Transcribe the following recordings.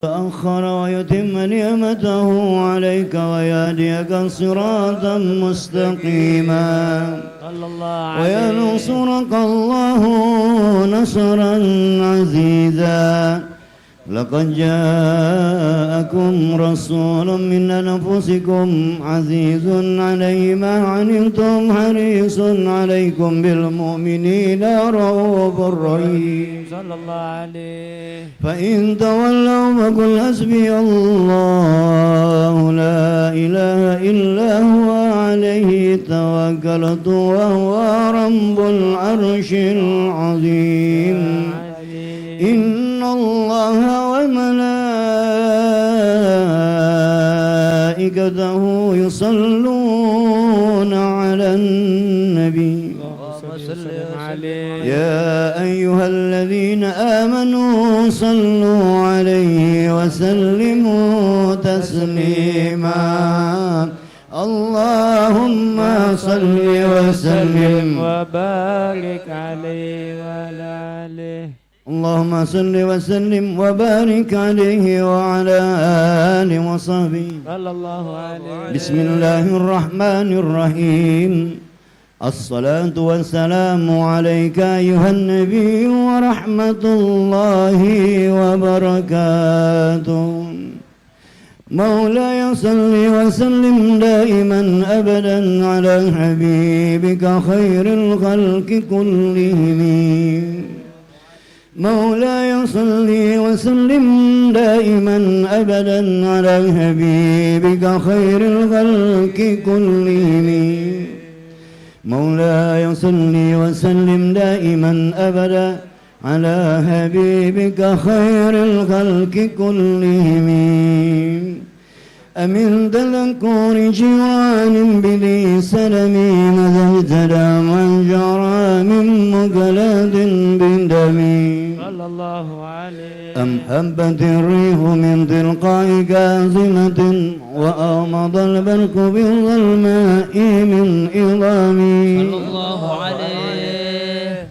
تأخر ويتم نعمته عليك ويهديك صراطا مستقيما وينصرك الله نصرا عزيزا. لقد جاءكم رسول من أنفسكم عزيز عليه ما عنتم حريص عليكم بالمؤمنين رؤوف رحيم صلى الله عليه. فإن تولوا فقل حسبي الله لا إله إلا هو عليه توكلت وهو رب العرش العظيم. إن الله وملائكته يصلون على النبي يا أيها الذين آمنوا صلوا عليه وسلموا تسليما. اللهم صل وسلم وبارك عليه وعلى آله. اللهم صل وسلم وبارك عليه وعلى آله وصحبه صلى الله عليه. بسم الله الرحمن الرحيم. الصلاة والسلام عليك أيها النبي ورحمة الله وبركاته. مولاي صل وسلم دائما أبدا على حبيبك خير الخلق كلهم. مولاي صل وسلم دائما أبدا على حبيبك خير الخلق كلهم. مولاي صل وسلم دائما أبدا على حبيبك خير الخلق كلهم. أمن تذكر جيران بذي سلم نزلت دما جرى من مقلد بدمي صلى الله عليه. أم هبت الريح من تلقاء كاظمة وأغمض البرق بالظلماء من إظامي صلى الله عليه.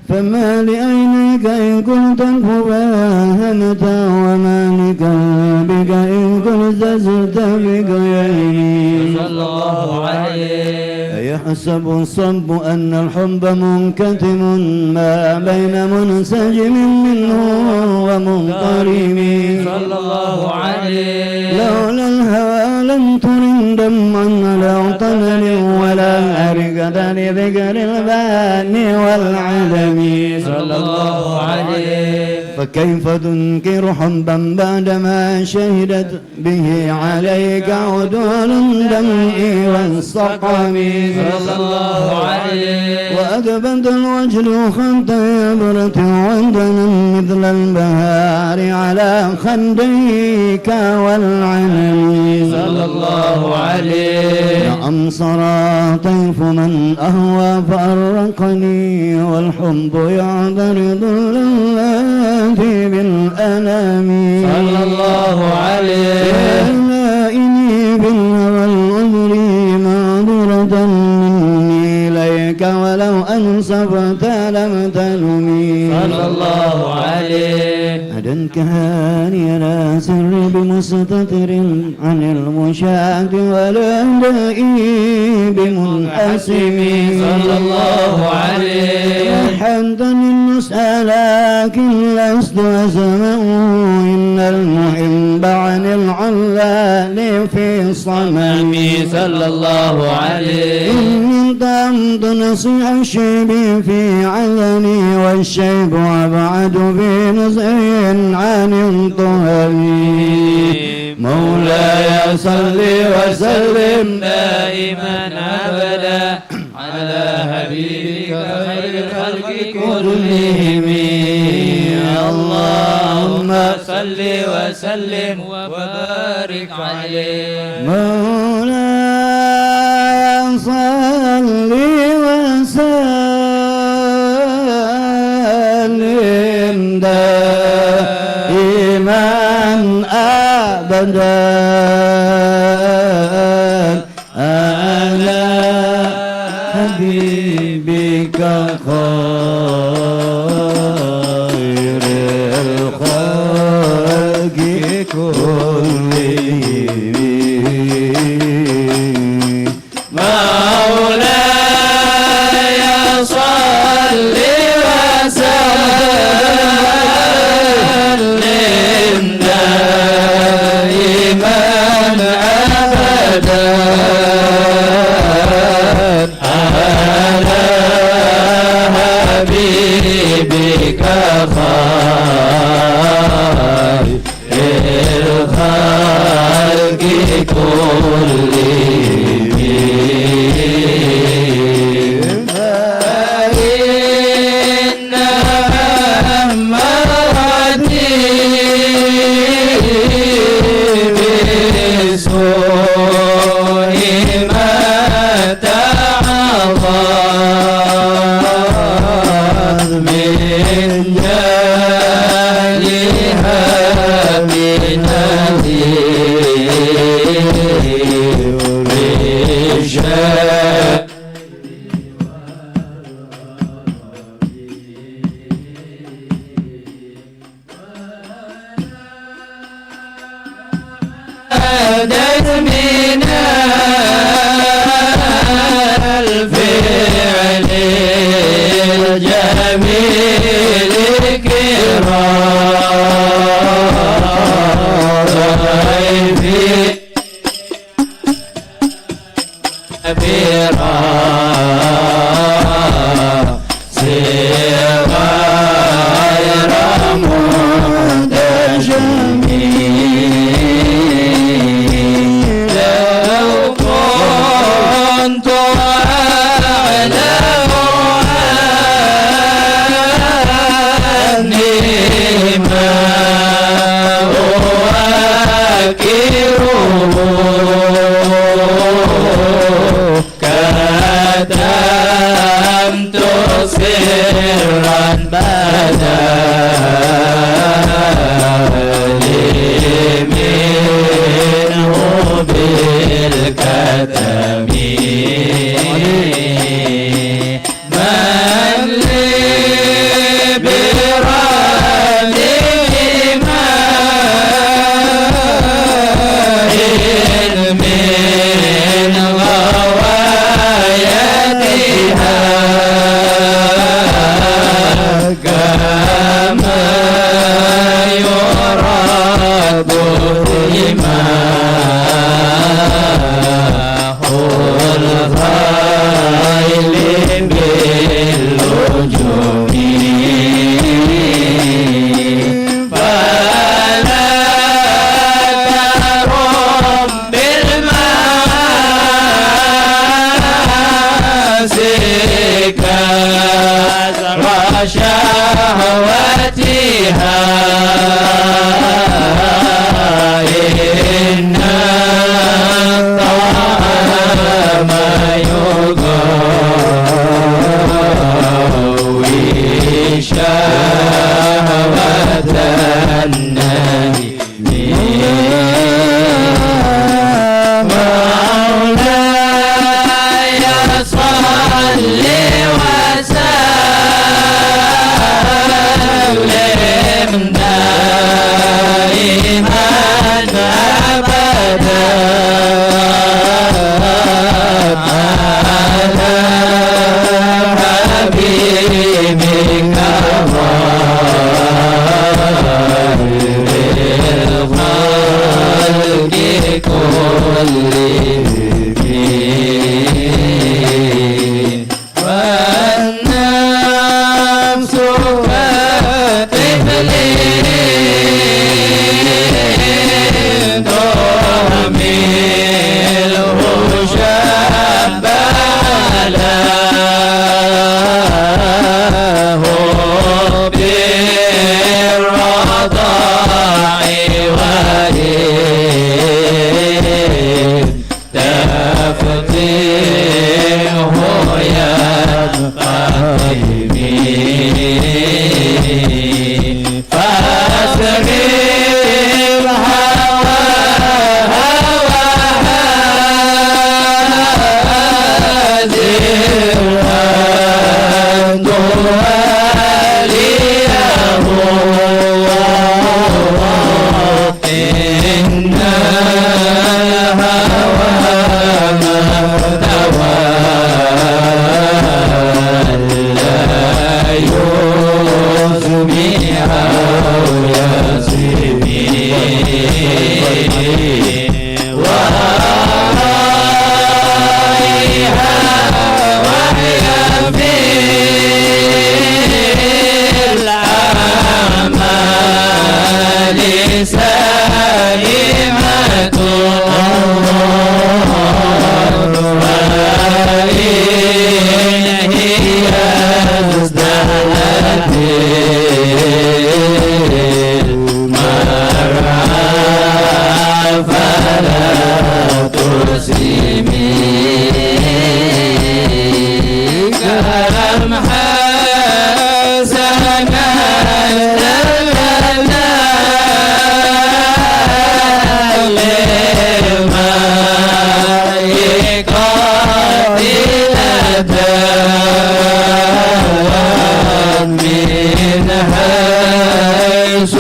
فما لعينيك إن كنت فباهمت وما لقلبك إن كنت زلت بغيري صلى الله عليه. أيحسب الصب أن الحب منكتم ما بين منسجم منه ومنطرم صلى الله عليه. لولا الهوى لم ترن دمعا على طلل ولا أرقد لذكر الباني والعدم صلى الله عليه. فكيف تنكر حبا بعدما شهدت به عليك عدول الدمع والسقم صلى الله عليه. وأدبت الوجل خط إبرة وندنا مثل البهار على خديك والعنم صلى الله عليه. نعم صرى طيف من أهوى فأرقني والحب يعترض لله بالألم صلى الله عليه. يا لائني بالهوى العذر معذرة مني إليك ولو أنصفت لم تلمي صلى الله عليه. أدنك هاني لا سر بمستتر عن المشاة ولا دائي بمنحسم صلى الله عليه. حمدا للنسأل لكن لست أسمع إن المحب عن العلال في الصمم صلى الله عليه. إن دمت نصيح الشيب في علني والشيب أبعد في نزع عن الطهري. مولاي صل وسلم دائما أبدا على حبيبك خير الخلق كلهم. اللهم صل وسلم وبارك عليه. مولاي صل وسلم دائما أبدا على حبيبك خير الخلق كلهم. مولاي صل وسلم دائما أبدا على حبيبك خير الخلق كلهم فإن مرضي بسوء ما تعظم من جالها من الرجال عدد من الفعل الجميل كرام ضيفي كبيرا سوى غير متجميل لو كنت أعلم أني ما أواكره كتمت سرا بدا لي منه بالكتم من لي برده ماء من غوايتها كما يراد رماه الخيل باللجوم فلا ترم بالمعاصي كثر شهوتها إن الطعام يقوي شهوة النبي مولاي صل وسلم دائما أبدا على حبيبك خير الخلق كلهم والنفس كطفل تحمله شابا له بالرضاع وليد تفتيه يبقى فاسرب هواها وهازر وانت وليه إن الهوى مهتوى لا يسمي أو يسمي ورائها وهي في الأعمال سائمة وإن هي ازدادت المرعى فلا تسلمي كرم حسنا من حيث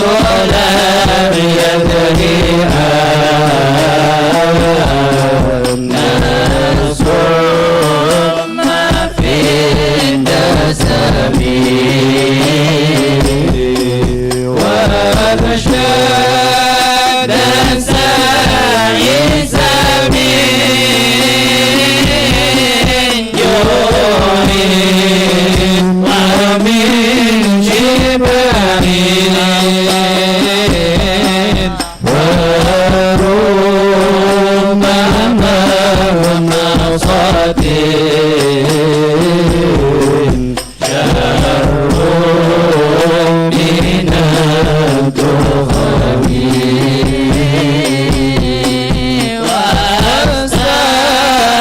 لم يدرها الناس ما في النسم وأرشد سعي سمين جوعين ومن جبالين وربما نصت شر من الدخان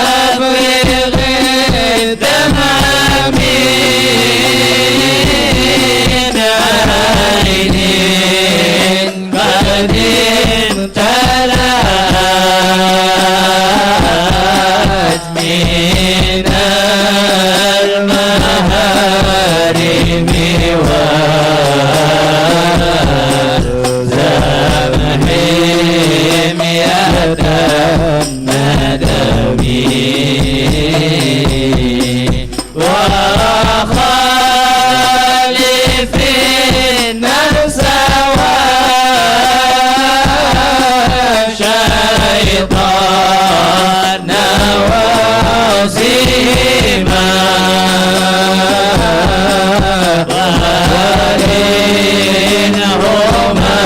وأستبرق الدمع من عين قد امتلأت من المهارم والزمهم يتندم وخالف النفس والشيطان وصيما وإنهما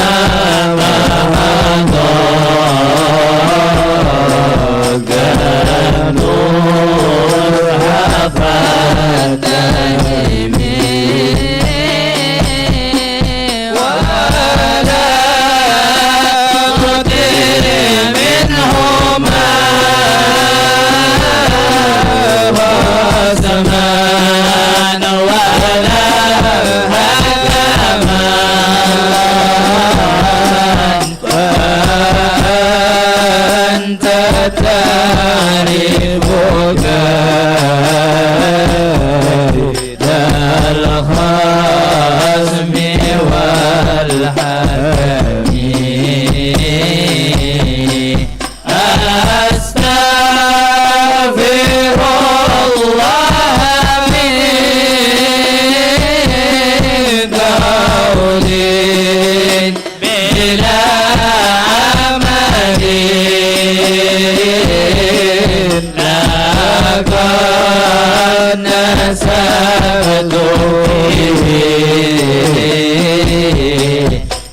مهضا كنورها فتهمي ولا تطر منهما وزمان ولا هكما وأنت تعرف كيد الخصم والحكم أستغفر الله من قول بلا عمل لقد نسبت فيه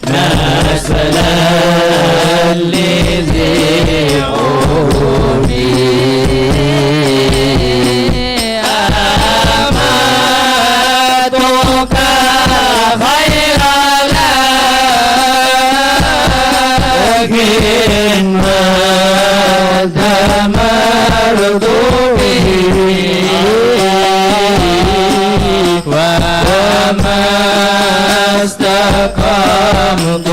مثلا لذي عمري أماتك خير لكن ما دمرت به وما استقمت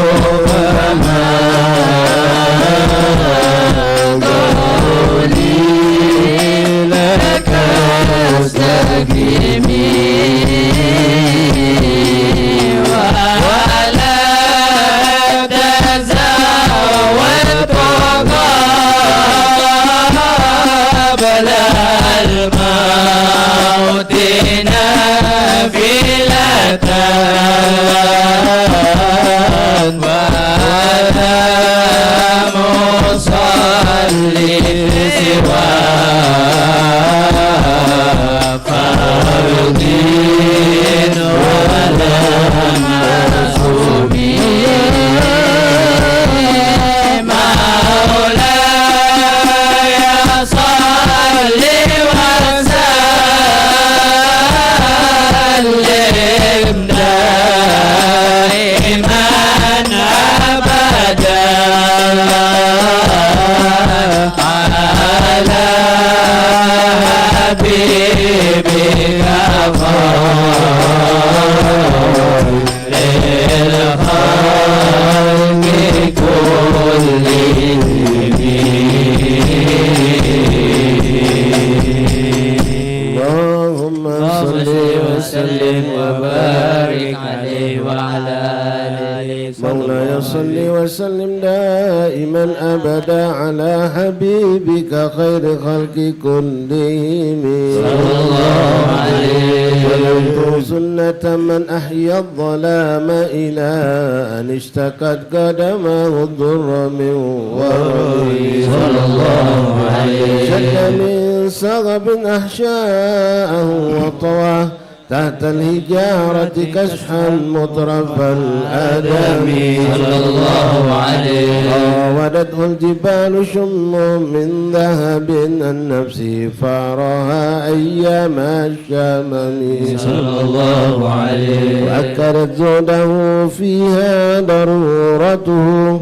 فما قولي لك استقيمي ولا تزاول قبل الموت نافلة ولا مصلي سوى فرض ولا معصوم مولاي صل وسلم دائما أبدا على حبيبك خير الخلق كلهم اللهم صل وسلم وبارك عليه وعلى آله مولاي صل وسلم دائما أبدا على حبيبك خير خلق كلهم صلى الله عليه وينظر سنة من أحيا الظلام إلى أن اشتكت قدمه الضر من ورمه صلى الله عليه شد من صغب أحشاءه وطواه تحت الهجارة كشحا مطرف الآدم صلى الله عليه راودته الجبال شم من ذهب النفس فارها أيام الشمم صلى الله عليه وأكدت زهده فيها ضرورته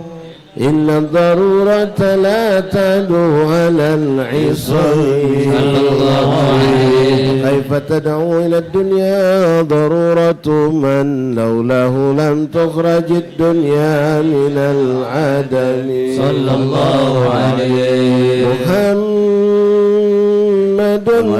إن الضرورة لا تدعو على العصر صلى الله عليه كيف تدعو إلى الدنيا ضرورة من لولاه لم تخرج الدنيا من العدم صلى الله عليه محمد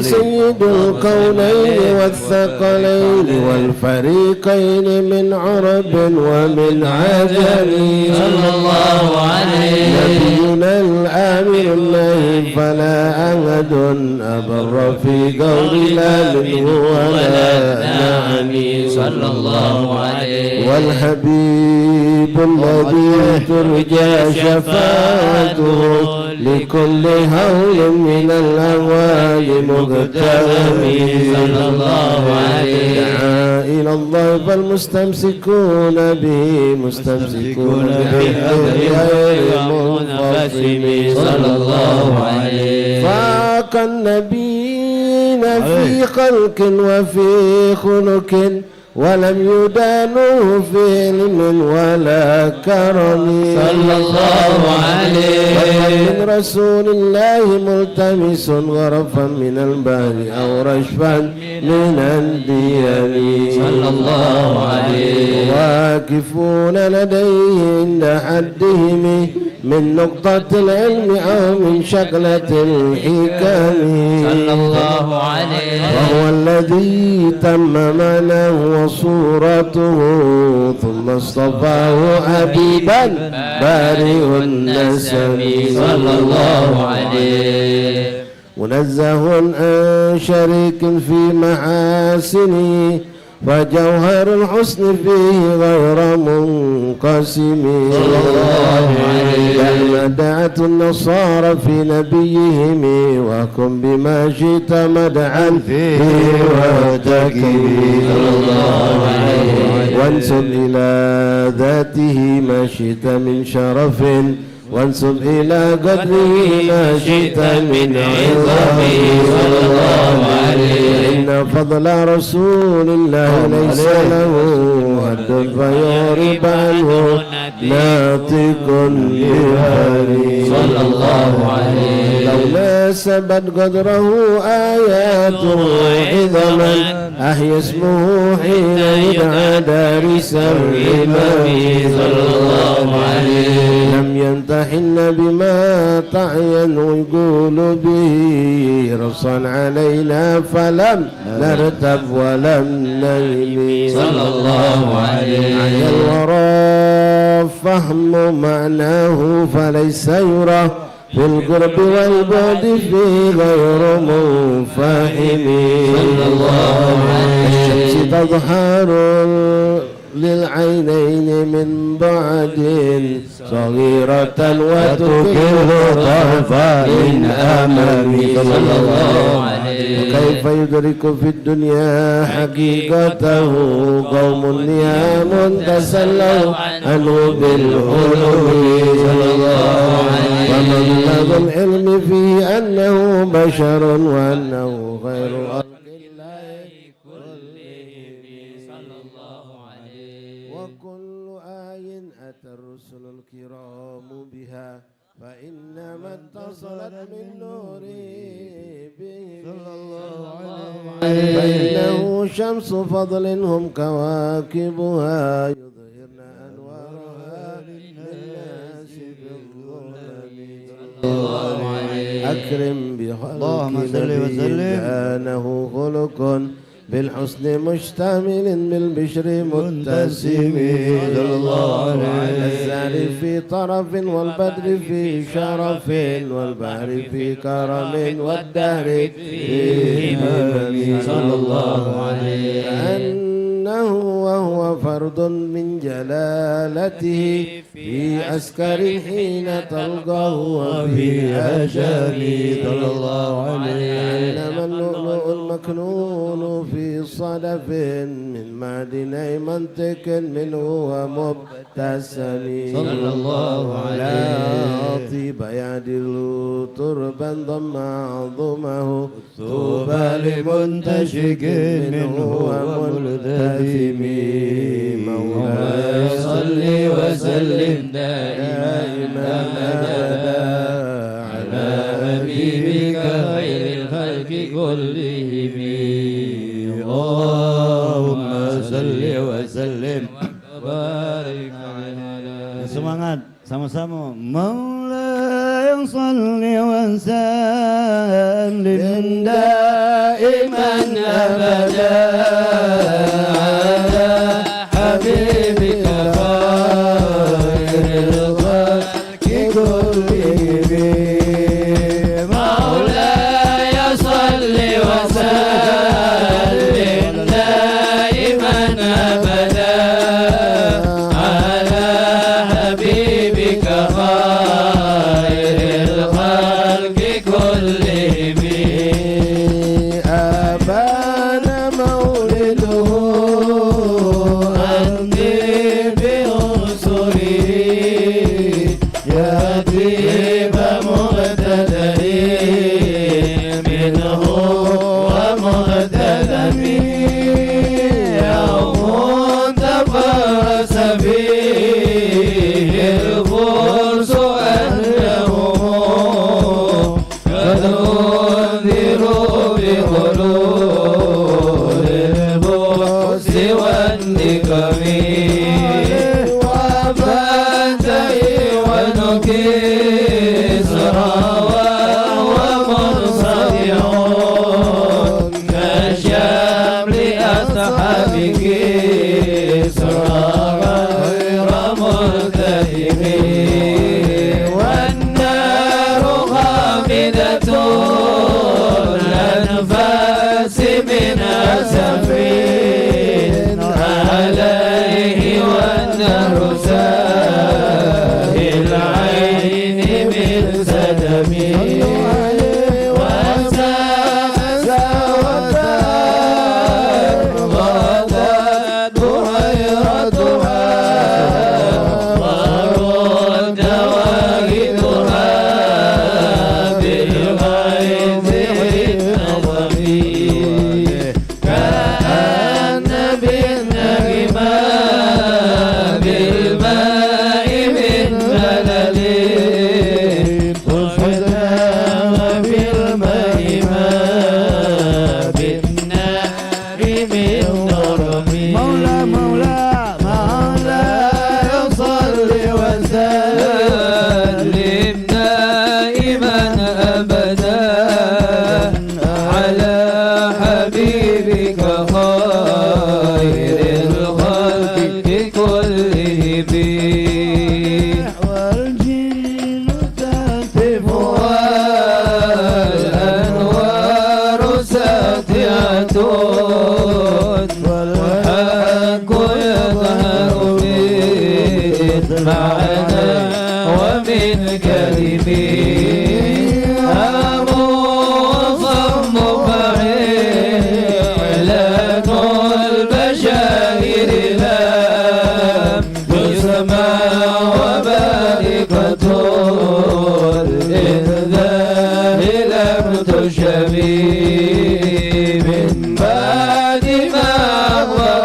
سيد الكونين والثقلين والفريقين من عرب ومن عجم صلى الله عليه نبينا الآمر الله فلا أحد أبر في قول لا منه ولا نعم صلى الله عليه والحبيب الذي ترجى شفاعته لكل هول من الأهوال مغترم صلى الله عليه دعا إلى الله فالمستمسكون به مستمسكون بحبه غير منفصم صلى الله عليه فاق النبيين في خلق وفي خلق ولم يدانوه في علم ولا كرم صلى الله عليه من رسول الله ملتمس غرفا من البحر أو رشفا من الديم صلى الله عليه واقفون لديه عند حدهم من نقطة العلم أو من شكلة الحكم صلى الله عليه وهو الذي تم معناه وصورته ثم اصطفاه حبيبا بارئ النسم صلى الله عليه منزه عن شريك في محاسنه وجوهر الحسن فيه غير منقسم صلى الله عليه كما دعت النصارى في نبيهم وكن بما شئت مدعا فيه واتكبي صلى الله عليه وانسب إلى ذاته ما شئت من شرف وانسب إلى قدره ما شئت من عظمه صلى الله عليه إن فضل رسول الله ليس له حد فيعرب عنه ناطق بهاري صلى الله عليه لو ناسبت قدره آياته عظما أحيا اسمه حين يدعى دارس الإمام صلى الله عليه لم يمتحن بما تعين ويقول به رصا علينا فلم نرتب ولم نلم صلى الله عليه عن الورى فهم معناه فليس يرى في القرب والبعد في غير منفهم صلى الله عليه الشمس تظهر للعينين من بعد صغيرة وتكل طرفا من أمامي صلى الله عليه وكيف يدرك في الدنيا حقيقته قوم نيام تسلوا عنه بالعلوم صلى الله عليه ومبلغ العلم فيه أنه بشر وأنه غير وكل آي أتى الرسل الكرام بها فإنما اتصلت من نوره به صلى الله عليه فإنه شمس فضل هم كواكبها يظهرن أنوارها للناس بالظلم أكرم بخلق كانه خلق بالحسن مشتمل بالبشر متسم صلى الله عليه الزهر في طرف والبدر في شرف والبحر في كرم والدهر في همم صلى الله عليه كأنه وهو فرد من جلالته في عسكر حين تلقاه وفي أجله صلى الله عليه إنما اللؤلؤ المكنون في صدف من معدني منطق منه ومبتسم صلى الله عليه لا طيب يعدل تربا ضم عظمه طوبى لمنتشك منه وملتزم مولاي صل وسلم دائما أبدا على حبيبك خير الخلق كلهم اللهم صل وسلم وبارك على Semangat sama-sama. Maula yang salli wa sallim daiman abada ala habibika khairil khalqi kullihim مولاي صل وسلم دائما أبدا على حبيبك خير الخلق كلهم أبان مولده أنذر كريم أبو صم فعيلة البشائر لم تسمى وباركة الإنذار لم تشبي من بعد ما أغوى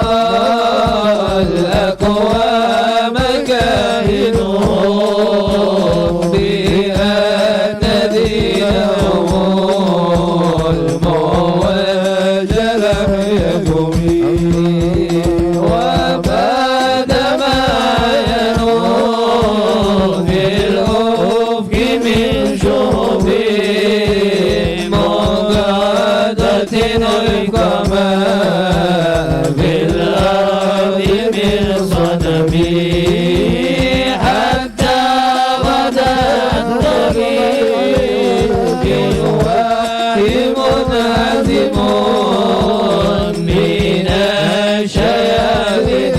الأقوام كاهنون بأن دينهم الموج لم يكن وبعد ما ينون في الأفق من شهب مقادة الكمال في الأرض من صدم حتى غدا الطريق واهم عزم من الشياطين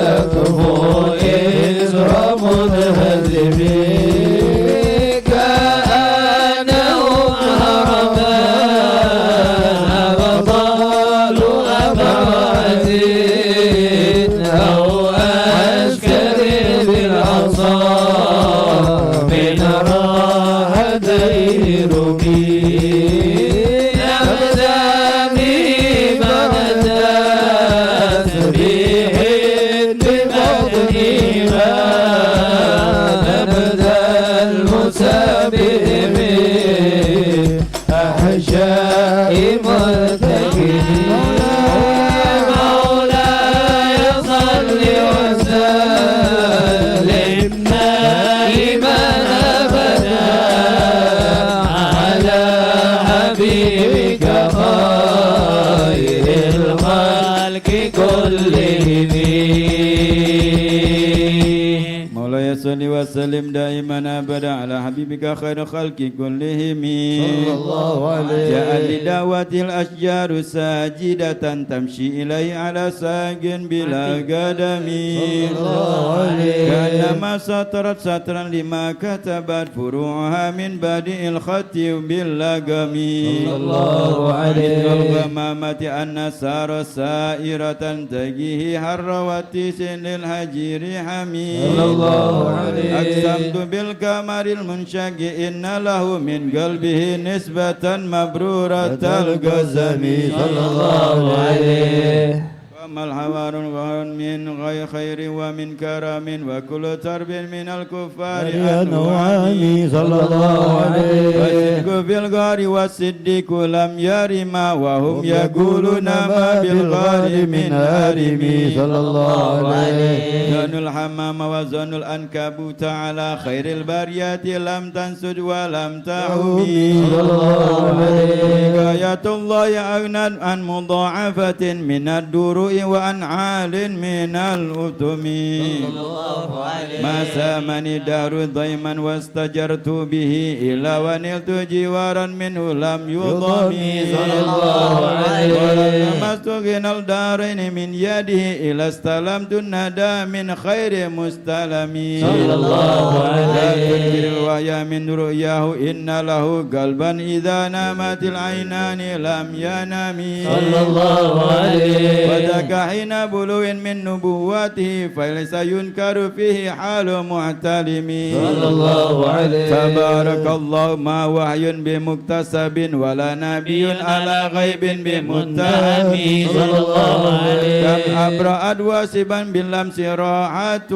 يكفو إزر منهزم كأنهم هرمان أبطال أبرز أو أشكر بالعصا من راحتين ركين أقدامي بنت تسبيح بمدنهما نبذ المسابح من أحشاء مرتكبين مولاي صل وسلم دائما أبدا على حبيبك خير الخلق كلهم مولاي صل وسلم دائما أبدا على حبيبك خير خلق كلهم صلى الله عليه جاء لدعوة الأشجار ساجدة تمشي إليه على ساق بلا قدم كأنما سطرت سطرا لما كتبت فروعها من بدء الخط باللقم صلى الله عليه الغمامة أن سار سائرة تجيه هر وتيس للهجير حميد صلى الله عليه أقسمت بالقمر المنشق إن له من قلبه نسبة مبرورة القسم صلى الله عليه وما الحوار من غير خير ومن كرم وكل ترب من الكفار أنوامي صلى الله عليه والصدق في الغار والصديق لم يرما وهم يقولون ما بالغار من هارمي صلى الله عليه زن الحمام وزن الأنكبوت على خير البريات لم تنسج ولم تعمي صلى الله عليه غاية الله أغنى عن مضاعفة من الدروء وعن عال من الأتم ما سامني دار ضيما واستجرت به إلا ونلت جوارا منه لم يضمي صلى الله عليه ولمست غنى الدارين من يده إلى استلمت الندى من خير مستلم صلى الله عليه الوحي من رؤياه إن له قلبا إذا نامت العينان لم ينام صلى الله عليه وذاك حين بلو من نبوته فليس ينكر فيه حال معتلم صلى الله عليه تبارك الله ما وحي بمكتسب ولا نبي على غيب بمتهم صلى الله عليه كم أبرأت واسبا باللمس راحته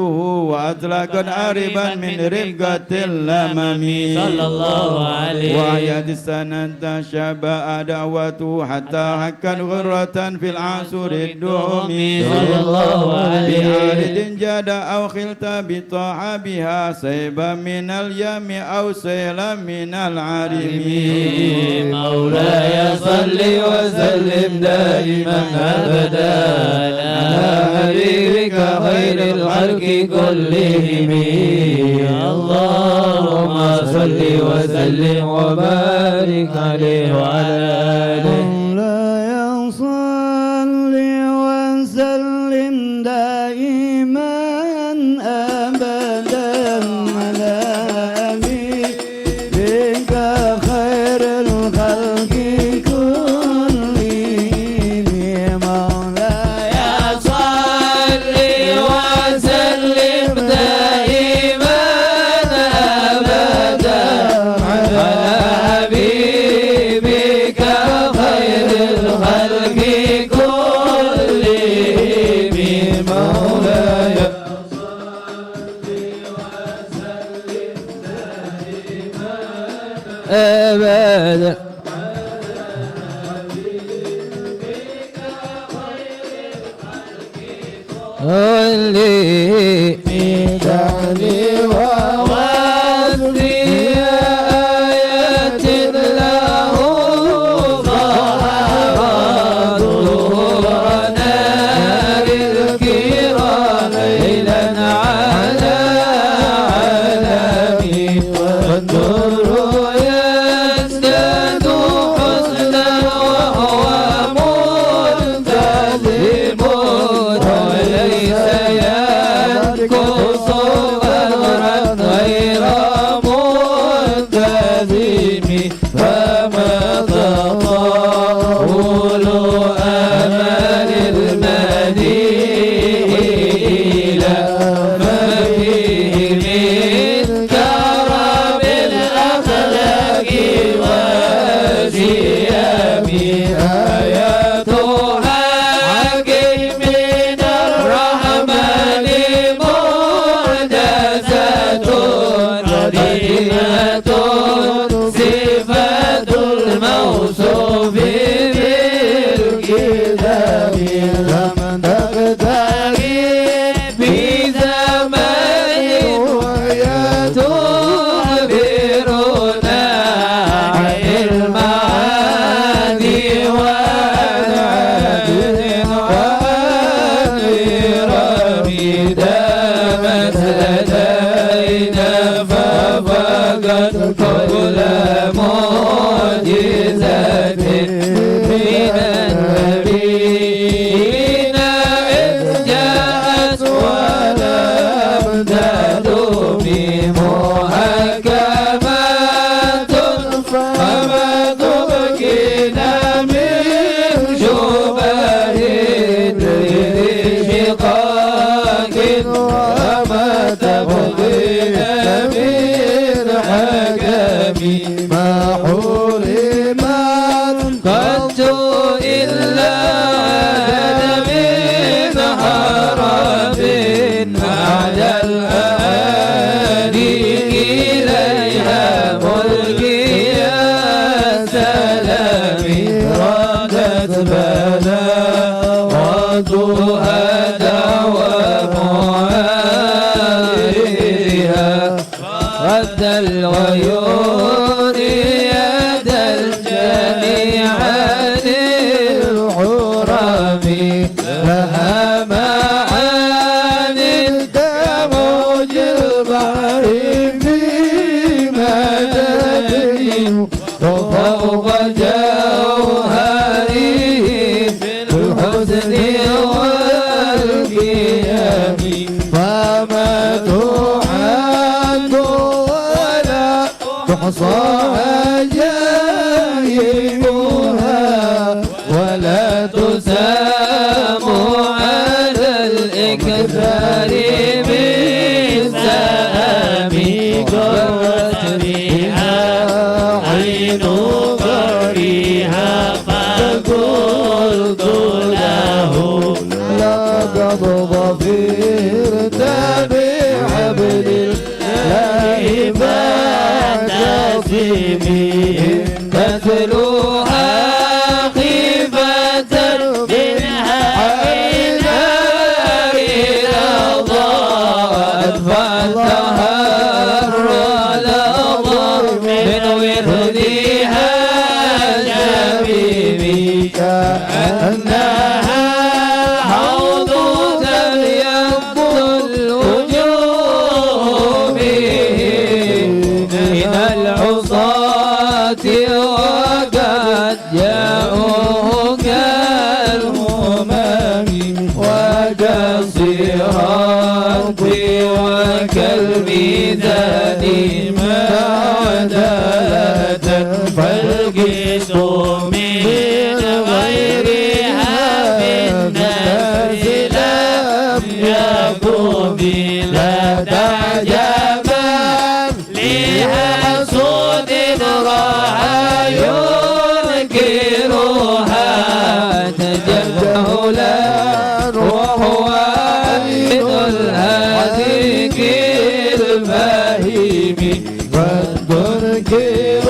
وأطلقت عاربا من رقة اللمم صلى الله عليه وعيد السنة شبأ دعوته حتى حكت غرة في العصر الدوم صلى الله عليه بعارض جاد أو خلت بطاع بها سيبا من اليم أو سيلا من العرم مولاي صل وسلم دائما أبدا على حبيبك خير الخلق كلهم اللهم صل وسلم وبارك عليه وعلى آله مولاي صل وسلم دائما أبدا على أبدا اللي ميداني ووصلي آية له ظهرت نار الكرام ليلا على علمي والنور يزداد حسنا وهو ملتزم وليس ينكص غدرا غير ملتزم فما تطاول أمل المدين ما فيه من كرم الأخلاق والشيم آيات حكيم من الرحمن محدثة قديمة صفة الموصوف بالكتاب لم تقترب في زمان تخبرنا عن المعاني والإرام دامت لدينا ففقد كل معجزة من النبيين إذ جاءت ولم تدم محكمات فما تبكينا من شبه شقاق وما تبغينا من حكم ما حرمت قد إلا من حرم بعد الآن إليها ملكي يا سلامي ردت بلاغتها دعوى معارها رد الغيور يد الجميع للحرم لها معاني كموج البحر في مدده وفوق جوهره بالحسن والقيام فما تعد ولا تحصى عجائبها ولا تسام على الإكثار من سام قرت بها عين قريها فقلت له لقد ظفرت بحبل الله معتصمين تتلوها خيفة منها إلى ضاءت فتهر لظى من وردها جبيبي كأنها حوض تبيض الوجوه به من العصاة وقد جاءوه كالهمم وكالصراط وكالميزان معدلة فالقسط من غيرها بالناس لم يكن بلا تعجبا لحسود راى ينكرها تجاهلا وهو من الهادي الفاهم فالتنكر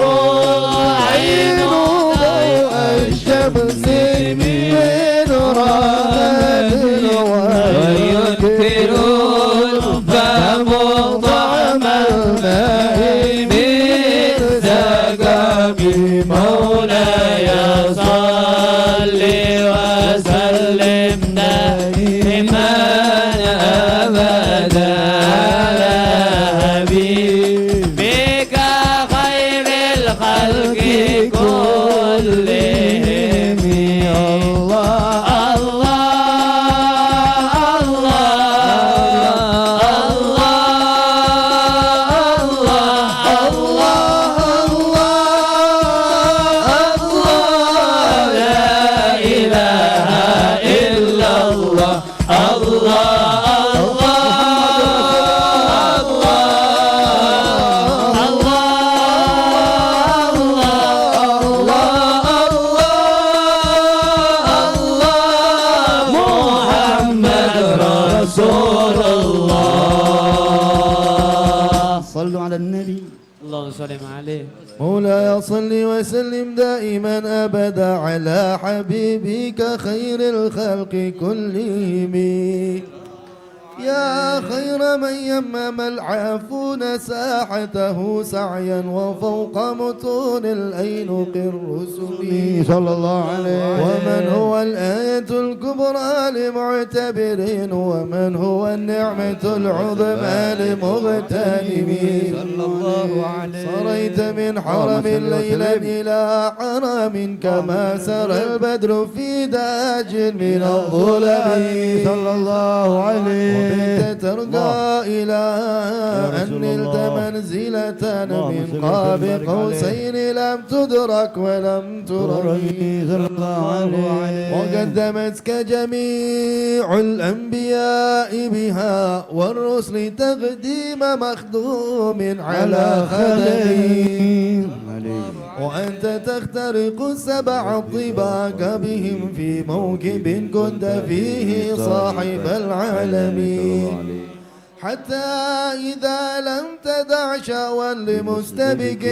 اللهم صل عليه. مولاي صل وسلم دائما أبدا على حبيبك خير الخلق كلهم يا خير من يمم العافون ساحته سعيا وفوق متون الأينق الرسل صلى الله عليه. ومن هو الآية الكبرى لمعتبرين ومن هو النعمة العظمى لمغتنمين صلى الله عليه. صريت من حرم ليلا إلى حرم كما سرى البدر في داج من الظلم صلى الله عليه. وبت ترقى إلى أن نلت منزلة من قاب قوسين لم تدرك ولم ترمي صلى الله عليه. وقدمتك جميع الأنبياء بها والرسل تقديم مخدوم على خدمه وأنت تخترق السبع الطباق بهم في موكب كنت فيه صاحب العالمين حتى إذا لم تدع شاوا لمستبق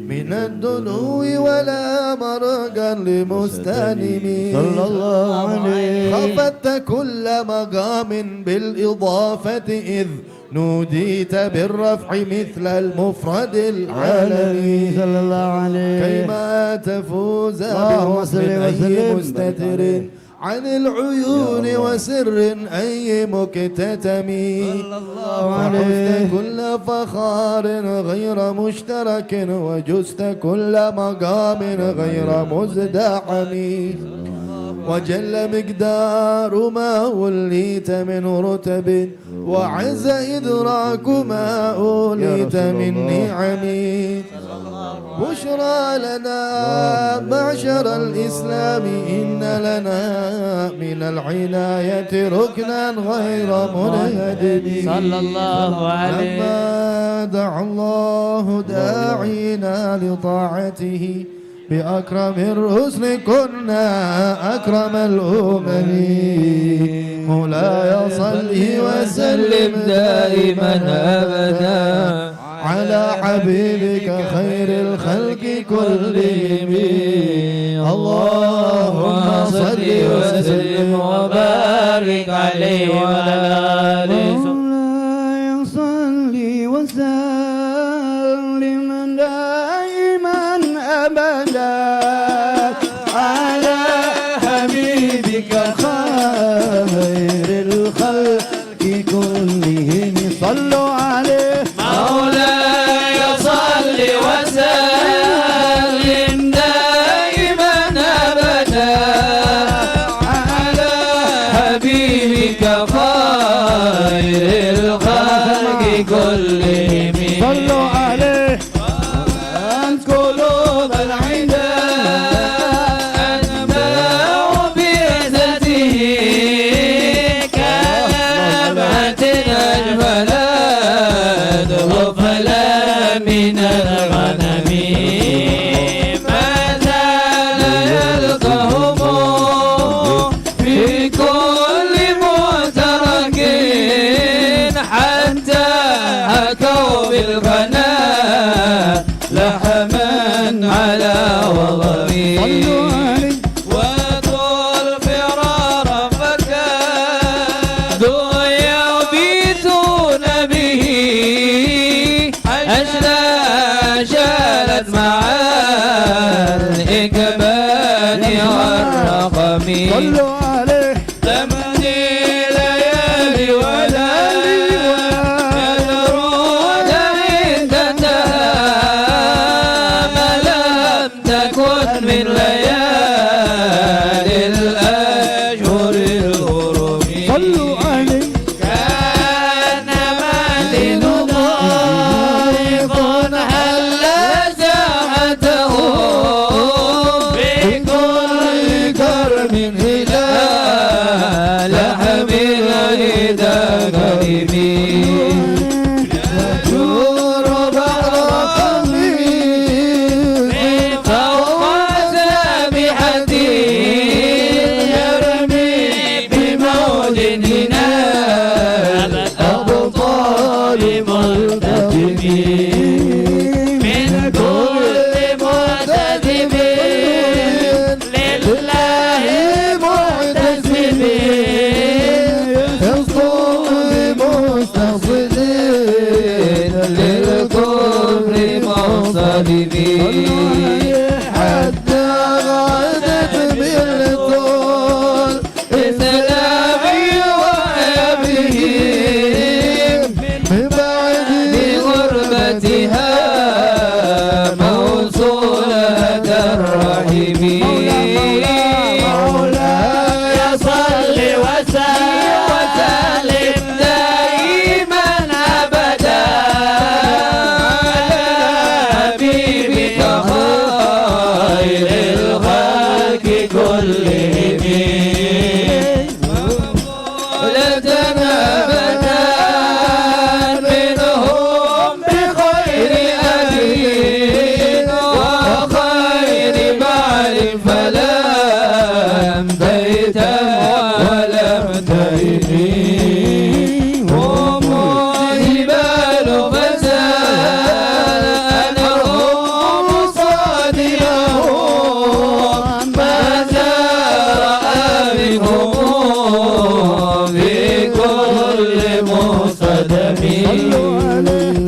من الدنو ولا مرقا لمستنم صلى الله عليه. خفت كل مقام بالإضافة إذ نوديت بالرفع مثل المفرد العالمي صلى الله عليه. كيما تفوز اللهم برسم صل أي وسلم. مستتر عن العيون وسر أي مكتتم صلى الله وحزت عليه. كل فخار غير مشترك وجزت كل مقام غير مزدحم وجل مقدار ما وليت من رتب وعز إدراك ما أوليت من نعم بشرى لنا معشر الإسلام إن لنا من العناية ركنا غير منهدم صلى الله عليه. لما دعا الله داعينا لطاعته بأكرم الرسل كنا أكرم الأمم مولاي صل وسلم دائما أبدا على حبيبك خير الخلق كلهم اللهم صل وسلم وبارك عليه وعلى آله. مولاي صل وسلم دائما أبدا على حبيبك خير الخلق كلهم صلوا عليه. مولاي صل وسلم دائما أبدا على حبيبك خير الخلق كلهم صلوا عليه. أن قلوب العداء أنباء بعزته كلمات الجبلات غفلا من الغنم ما زال يلقاهم في كل معترك حتى حكوا بالغناء لحما على وضمي وطول فرارا فكادوا يبيتون به أجلال هاشمي حتى غادت بالطول إسلامي وأبيه من بعد بغربتها موصولة الرحم مولاي صل وسلم دائما أبدا على حبيبك خير الخلق كلهم لتنا أبدا منهم بخير أبي وخير بعد فلم بيتا ولم تهني هم جبال فزال أنهم صادقهم ما زرع منهم في كل مصدم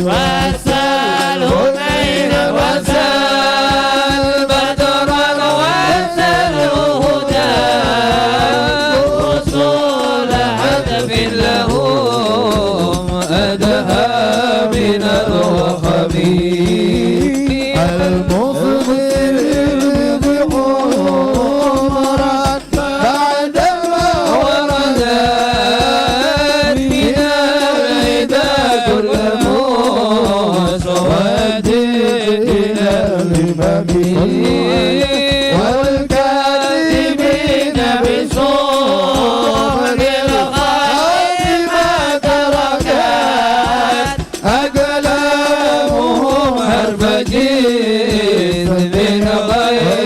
وسال هنينا وسال بدرا وسال هدى وصول هدف لهم أدهى من الوخم المصبر بعمرك بعدما وردت من العدا كل مسود إلى الهمم والكاتبين بصور الخير ما تركت أقلامهم حرف جيد من غير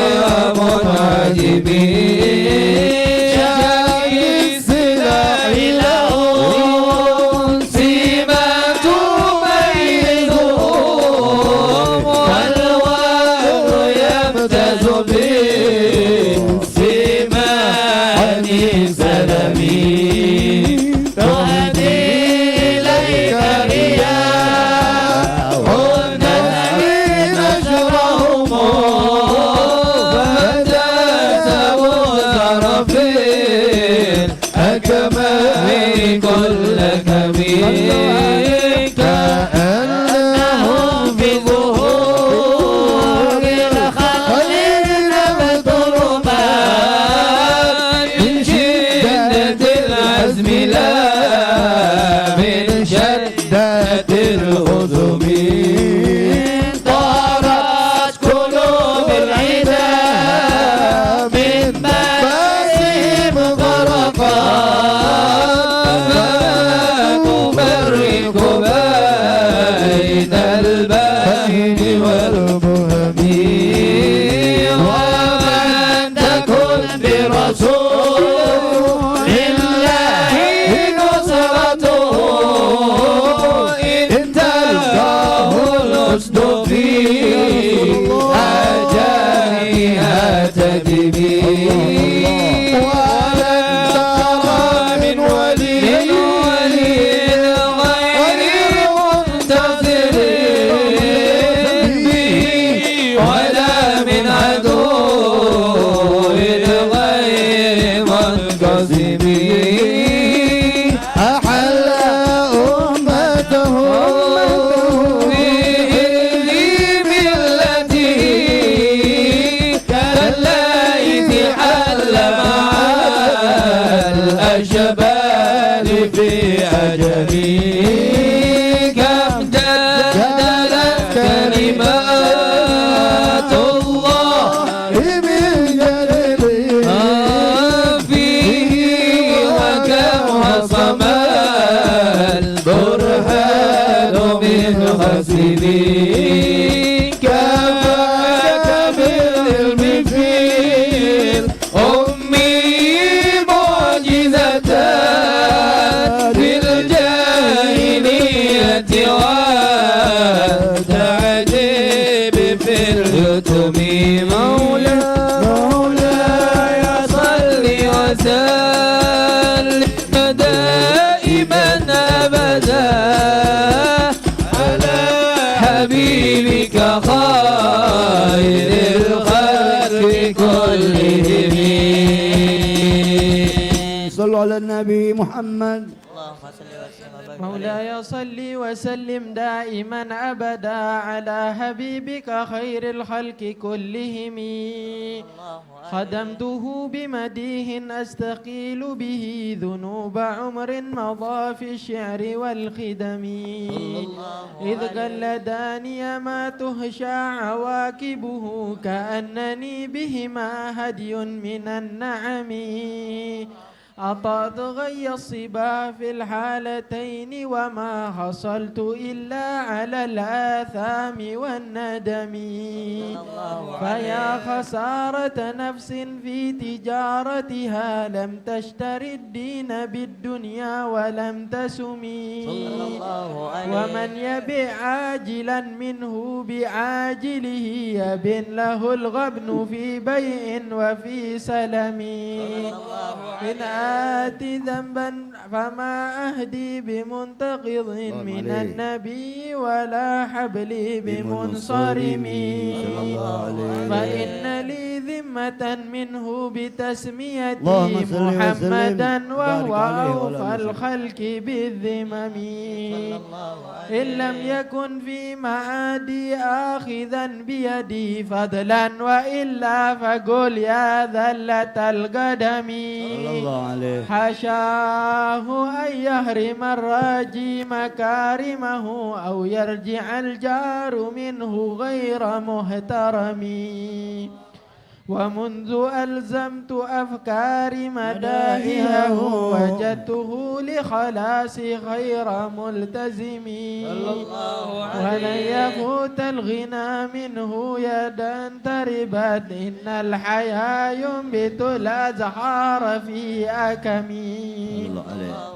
منعجبين شاكي السلاح لهم سيما تميزهم والوالد يمتاز بالسمان سلمي تهدي إليك رياح النبي نشرهم فتسوا زرفين أكمل كل كمين كأنهم في ظهور الخليل مضربان من شدة العزم لا من شدة الهزم طارت قلوب العدا من باسهم غرقات فتبرك بين الباهن والمهم ومن تكن برسول الله نصرته إن تلقاه الأسد في أجائها تدمي ولن ترى من ولي غير منتصر به ولا من عدو غير منقسم أحل أمته بملته كالليث حل مع الأشبال في عجمي كم جدلت كلمات الله من جلده فيه وكم وصم البرهان من غسله كفاك بالعلم في أمي معجزة في الجاهلية والتعجب في اليتم مولاي صل وسلم دائما أبدا على حبيبك حبيبك خير الخلق كلهم. صلوا على النبي محمد. مولاي صل وسلم دائما أبدا على حبيبك خير الخلق كلهم. خدمته بمديه أستقيل به ذنوب عمر مضى في الشعر والخدم. إذ قلداني ما تهشى عواكبه كأنني بهما هدي من النعم. أطأت غي الصبا في الحالتين وما حصلت إلا على الآثام والندم. فيا خسارة نفس في تجارتها لم تشتر الدين بالدنيا ولم تسمي. ومن يبع عاجلا منه بعاجله يبن له الغبن في بيع وفي سلم. إن آتي ذنبا فما أهدي بمنتقض من النبي ولا حبلي بمنصرم. فإن لي ذمة منه بتسميتي محمدا وهو أوفى الخلق بالذمم. إن لم يكن في معادي آخذا بيدي فضلا وإلا فقل يا ذلة القدم. حاشاه أن يهرم الراجي مكارمه أو يرجع الجار منه غير محترم. ومنذ ألزمت أفكار مدائحه وجدته لخلاص غير ملتزم. ولن يفوت الغنى منه يدا تربت إن الحياة ينبت الأزهار في أكمي.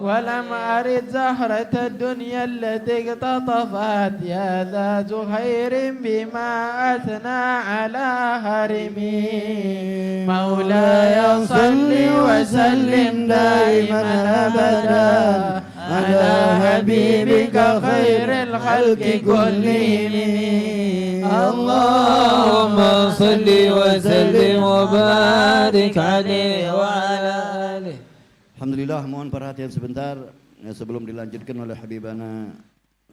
ولم أرد زهرة الدنيا التي اقتطفت يا ذا زهير بما أثنى على هرمي. مولاي صل وسلم دائما أبدا على حبيبك خير الخلق كلهم. اللهم صل وسلم وبارك عليه وعلى آله. Alhamdulillah, mohon perhatian sebentar ya, sebelum dilanjutkan oleh Habibana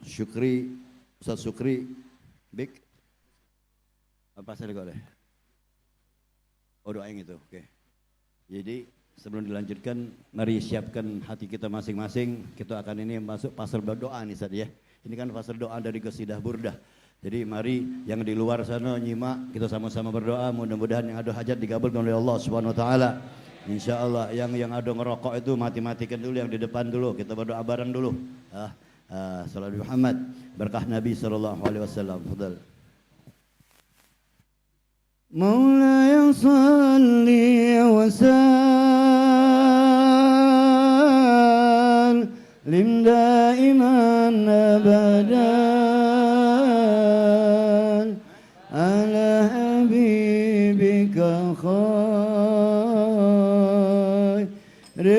Syukri, Ustaz Syukri Bik. Apa saya oleh? Oh, doain itu, oke. Jadi sebelum dilanjutkan, mari siapkan hati kita masing-masing. Kita akan ini masuk fasal berdoa nih Ustaz ya. Ini kan fasal doa dari Qasidah Burdah. Jadi mari yang di luar sana nyimak, kita sama-sama berdoa. Mudah-mudahan yang ada hajat dikabulkan oleh Allah Subhanahu Wa Taala. Insya Allah yang ada ngerokok itu mati-matikan dulu, yang di depan dulu. Kita berdoa bareng dulu. Sallallahu Muhammad, berkah Nabi Sallallahu Alaihi Wasallam. Fadal. مولاي صل وسلم دائما أبدا على حبيبك خير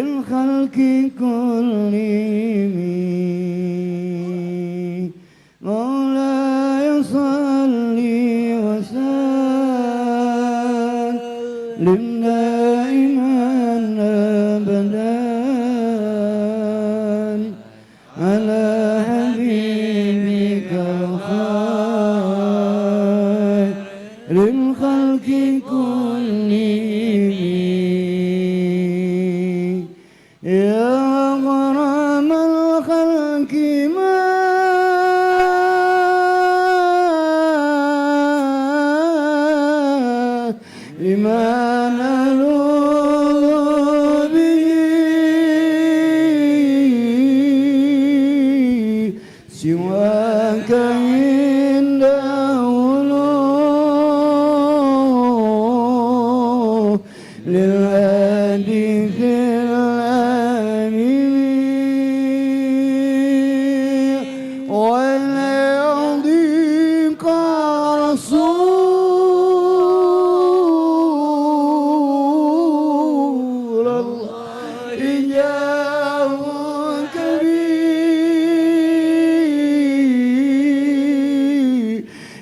الخلق كلهم. مولاي صل وسلم دائما أبدا على حبيبك خير الخلق كلهم. يا غرام الخلق ما لما نلوذ به سواك عند ولو للهادي في الأمين والعظيم رسول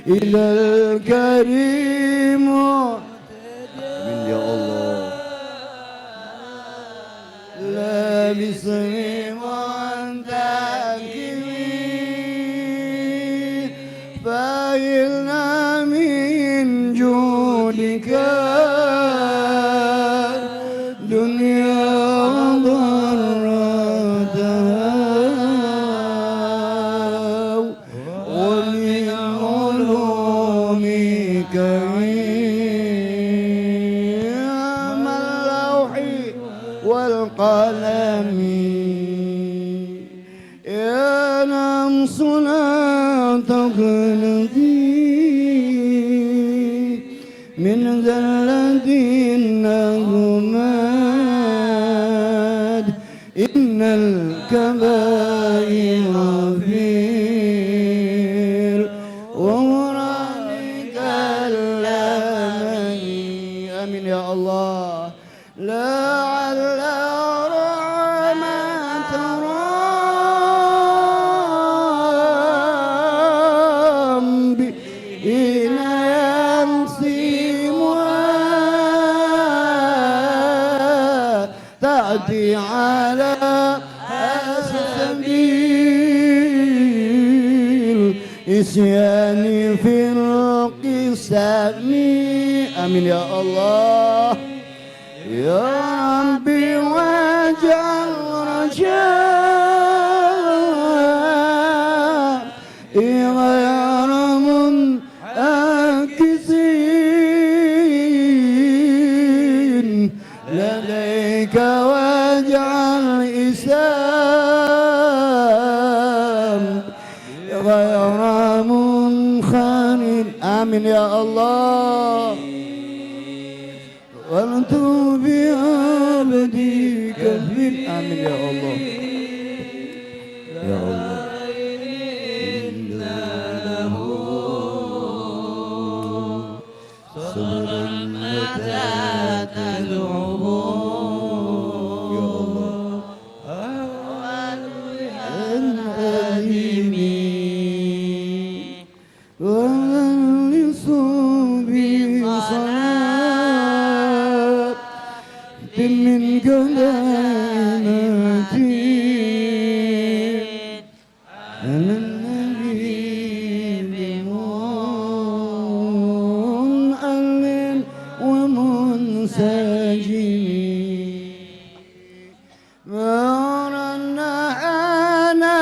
إلى الكريم Amin ya Allah. لا باسم منتكب فإلنا من جودك دنيا ضرتها ومن علومك علم اللوح والقلم يا نمس لا تقلدي من ذلة النغمات إن الكبائر في ومرانك اللمين آمين يا الله لعل رحمة ربي إن ينسمها تأتي على السبيل إسياني في القسم آمين يا الله يا ربي واجعل رجائي غير منعكسين لديك واجعل إسام غير منخن آمين يا الله وانتم بعبدك في آمين يا الله يا الله صبرا متى تدعوه يا الله الأليم ولصوبي صلاة من كلامتي على النبي بمنعل ومنسجم ورنا أنا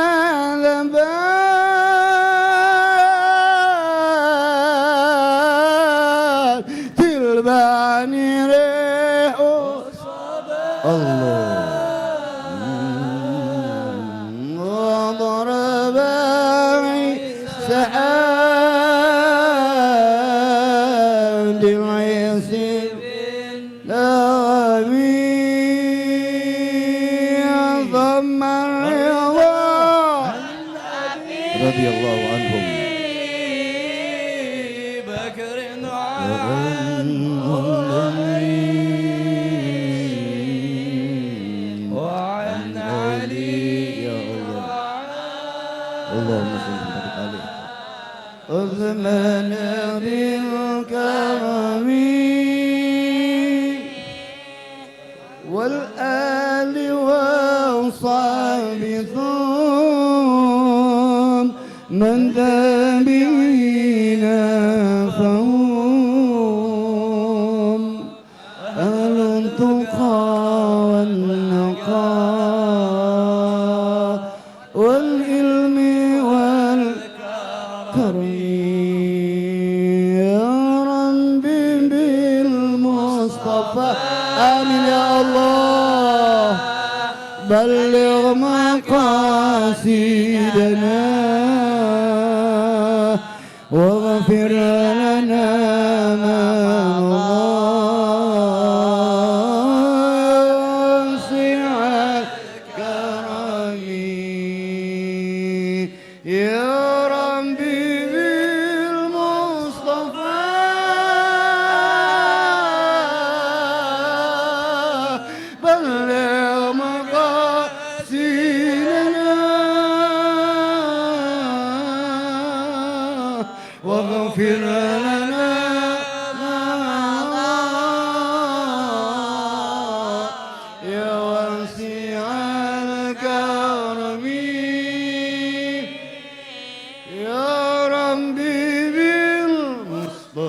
لبان تلباني ريح الله وضرب سعاد العيسير ثم الرضا رضي الله عنهم بكر وعن علي يا الله اللهم صل وسلم عليه أزمن بالكرم والآل والصحب ثم من تبعينا فهم أهل التقى والنقاء والعلم والكرم يا رب بالمصطفى آمين يا الله بلغ مقاصدنا واغفر لنا ما مضى واسع الكرم يا ربي بالمصطفى بلغ مقاصدنا واغفر واغفر لنا يا واسع الكرم يا ربي بالمصطفى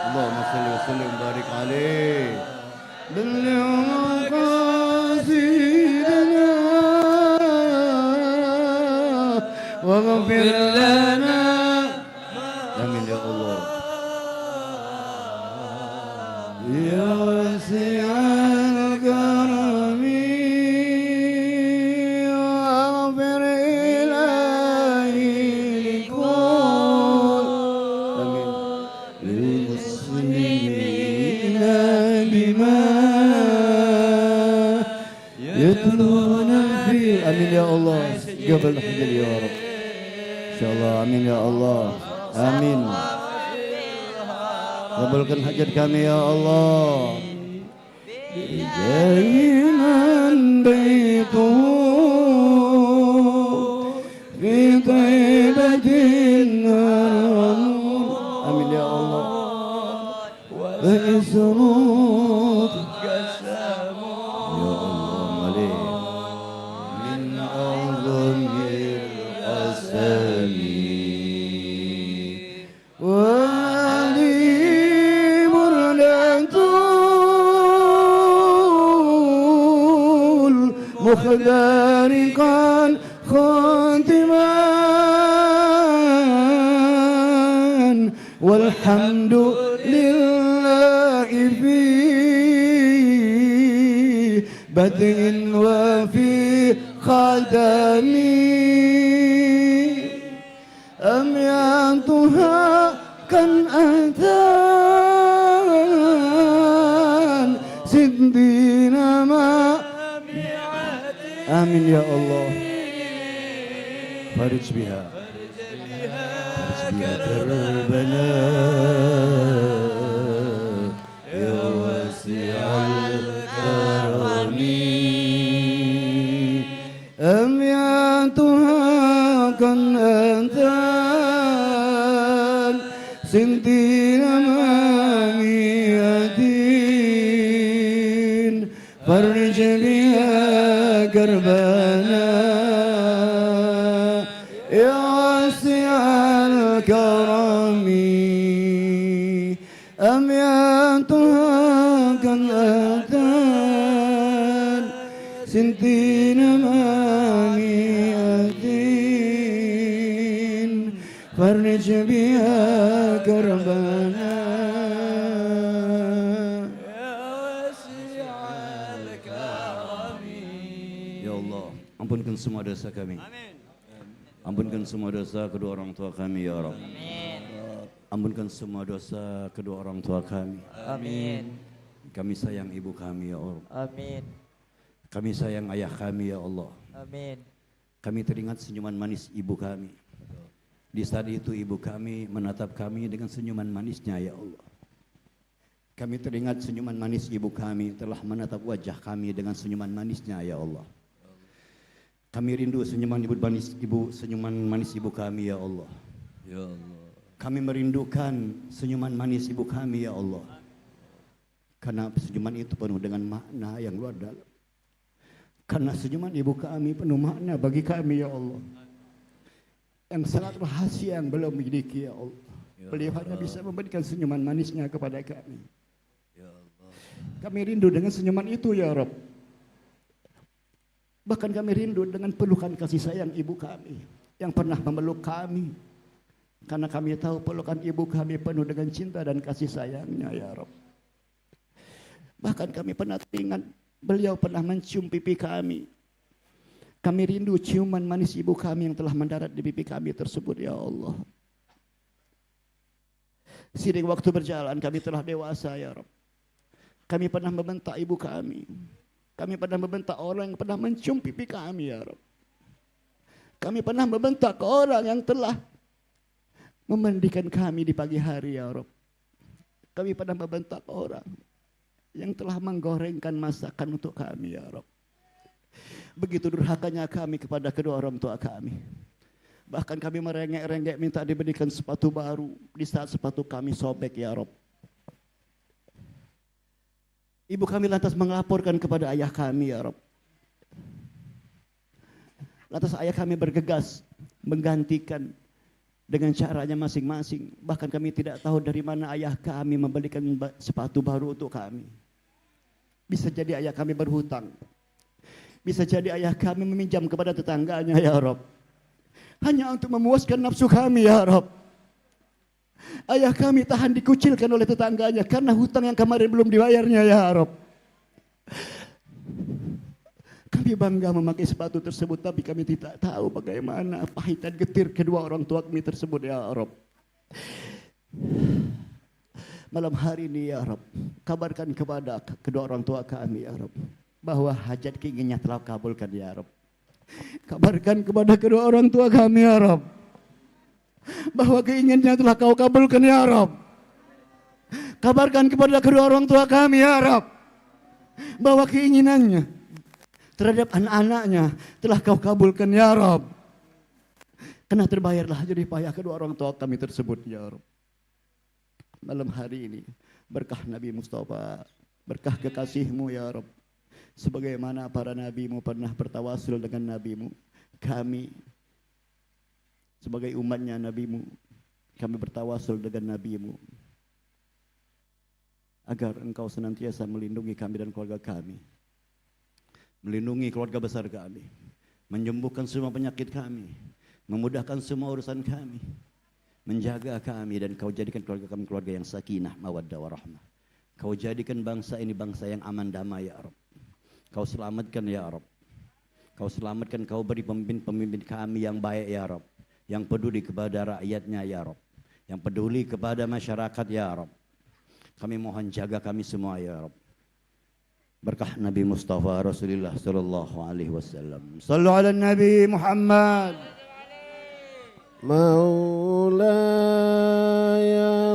اللهم صل وسلم وبارك عليه بلغ مقاصدنا واغفر لنا آمين يا الله يا واسع الكرم واغفر إلهي لكل آمين للمسلمين بما يتلون فيه آمين يا الله قبل الحجر يا رب إن شاء الله آمين يا الله آمين قبلkan hajat kami ya Allah Jaiman baituhu fi taibatin amin ya Allah wa isrut ya Allah malik min a'zamil asami مخدارقا خاتما والحمد لله في بدء وفي ختم أمياتها كان أتان سدين ما آمين يا الله فرج بها كربنا يا واسع الكرم أمياتها كان أنتان سنتين ماميتين فرج بها كربنا يا واسع الكرم أمياتها كالأتان سنتين ماميتين فرج بها كربنا ampunkan semua dosa kami. Amin. Ampunkan semua dosa kedua orang tua kami ya Rabb. Amin. Ampunkan semua dosa kedua orang tua kami. Amin. Kami sayang ibu kami ya Allah. Amin. Kami sayang ayah kami ya Allah. Amin. Kami teringat senyuman manis ibu kami. Di saat itu ibu kami menatap kami dengan senyuman manisnya ya Allah. Kami teringat senyuman manis ibu kami telah menatap wajah kami dengan senyuman manisnya ya Allah. Kami rindu senyuman senyuman manis ibu kami ya Allah. Ya Allah. Kami merindukan senyuman manis ibu kami ya Allah. Karena senyuman itu penuh dengan makna yang luar dalam. Karena senyuman ibu kami penuh makna bagi kami ya Allah. Yang sangat rahasia yang belum miliki ya Allah. Beliau hanya bisa memberikan senyuman manisnya kepada kami. Ya Allah. Kami rindu dengan senyuman itu ya Rabb. Bahkan kami rindu dengan pelukan kasih sayang ibu kami yang pernah memeluk kami. Karena kami tahu pelukan ibu kami penuh dengan cinta dan kasih sayangnya ya Rabb. Bahkan kami pernah teringat beliau pernah mencium pipi kami. Kami rindu ciuman manis ibu kami yang telah mendarat di pipi kami tersebut ya Allah. Seiring waktu berjalan kami telah dewasa ya Rabb. Kami pernah membentak ibu kami. Kami pernah membentak orang yang pernah mencium pipi kami ya Rabb. Kami pernah membentak orang yang telah memandikan kami di pagi hari ya Rabb. Kami pernah membentak orang yang telah menggorengkan masakan untuk kami ya Rabb. Begitu durhakanya kami kepada kedua orang tua kami. Bahkan kami merengek-rengek minta diberikan sepatu baru di saat sepatu kami sobek ya Rob. Ibu kami lantas melaporkan kepada ayah kami ya Rob. Lantas ayah kami bergegas menggantikan dengan caranya masing-masing. Bahkan kami tidak tahu dari mana ayah kami membelikan sepatu baru untuk kami. Bisa jadi ayah kami berhutang. Bisa jadi ayah kami meminjam kepada tetangganya ya Rob. Hanya untuk memuaskan nafsu kami ya Rob. Ayah kami tahan dikucilkan oleh tetangganya karena hutang yang kemarin belum dibayarnya ya Rob. Kami bangga memakai sepatu tersebut, tapi kami tidak tahu bagaimana pahit dan getir kedua orang tua kami tersebut ya Rob. Malam hari ini ya Rob, kabarkan kepada kedua orang tua kami ya Rob, bahwa hajat keinginannya telah kabulkan ya Rob. Kabarkan kepada kedua orang tua kami ya Rob, bahwa keinginannya telah kau kabulkan ya Rob. Kabarkan kepada kedua orang tua kami ya Rob, bahwa keinginannya terhadap anak-anaknya telah kau kabulkan ya Rob. Karena terbayarlah jerih payah kedua orang tua kami tersebut ya Rob. Malam hari ini berkah Nabi Mustafa, berkah kekasihmu ya Rob. Sebagaimana para nabimu pernah bertawasul dengan nabimu, kami sebagai umatnya nabimu, kami bertawasul dengan nabimu agar engkau senantiasa melindungi kami dan keluarga kami, melindungi keluarga besar kami, menyembuhkan semua penyakit kami, memudahkan semua urusan kami, menjaga kami, dan kau jadikan keluarga kami keluarga yang sakinah, mawaddah, warahmah. Kau jadikan bangsa ini bangsa yang aman damai ya Rabb. Kau selamatkan ya Rabb. Kau selamatkan, kau beri pemimpin-pemimpin kami yang baik ya Rabb, yang peduli kepada rakyatnya ya Rabb, yang peduli kepada masyarakat ya Rabb. Kami mohon jaga kami semua ya Rabb. Berkah Nabi Mustafa Rasulullah sallallahu alaihi wasallam. Sallu ala Nabi Muhammad. Maulaya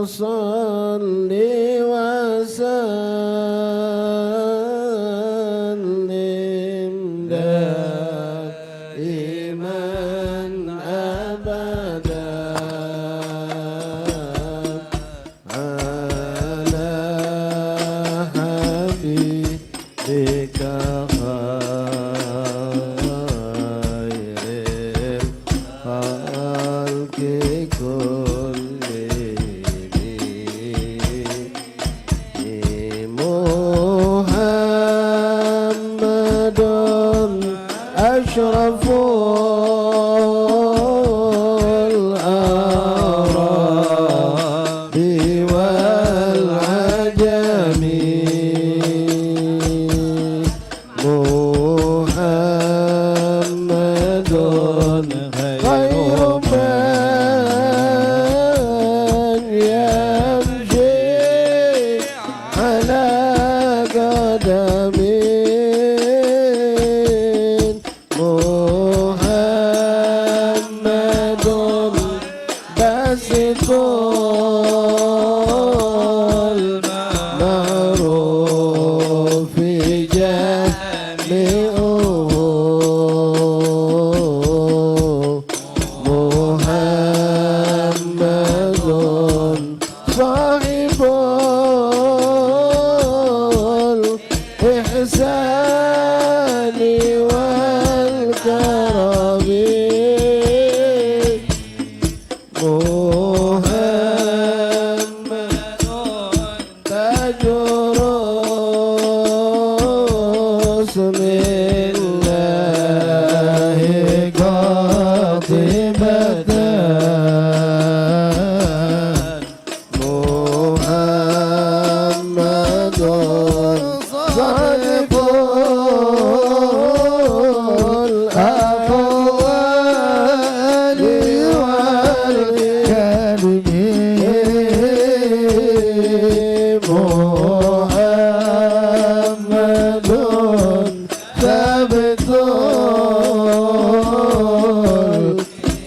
salli wa sallim daiman abada ala habibika khairil khalqi kullihim Muhammadun asyraful arabi wal ajami Muhammadun khairu man yamshi ala qadamin Muhammadun basitul ma'ruf jami'uhu Muhammadun sahibul ihsani wal karami Muhammadun tajurus millahi qatibatan Muhammadun sahibul aqwali wal kalimi Muhammadun sabitul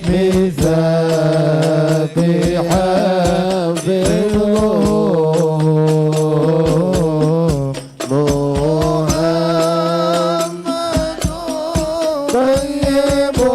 mizaqi hafidhuh Muhammadun tayyibul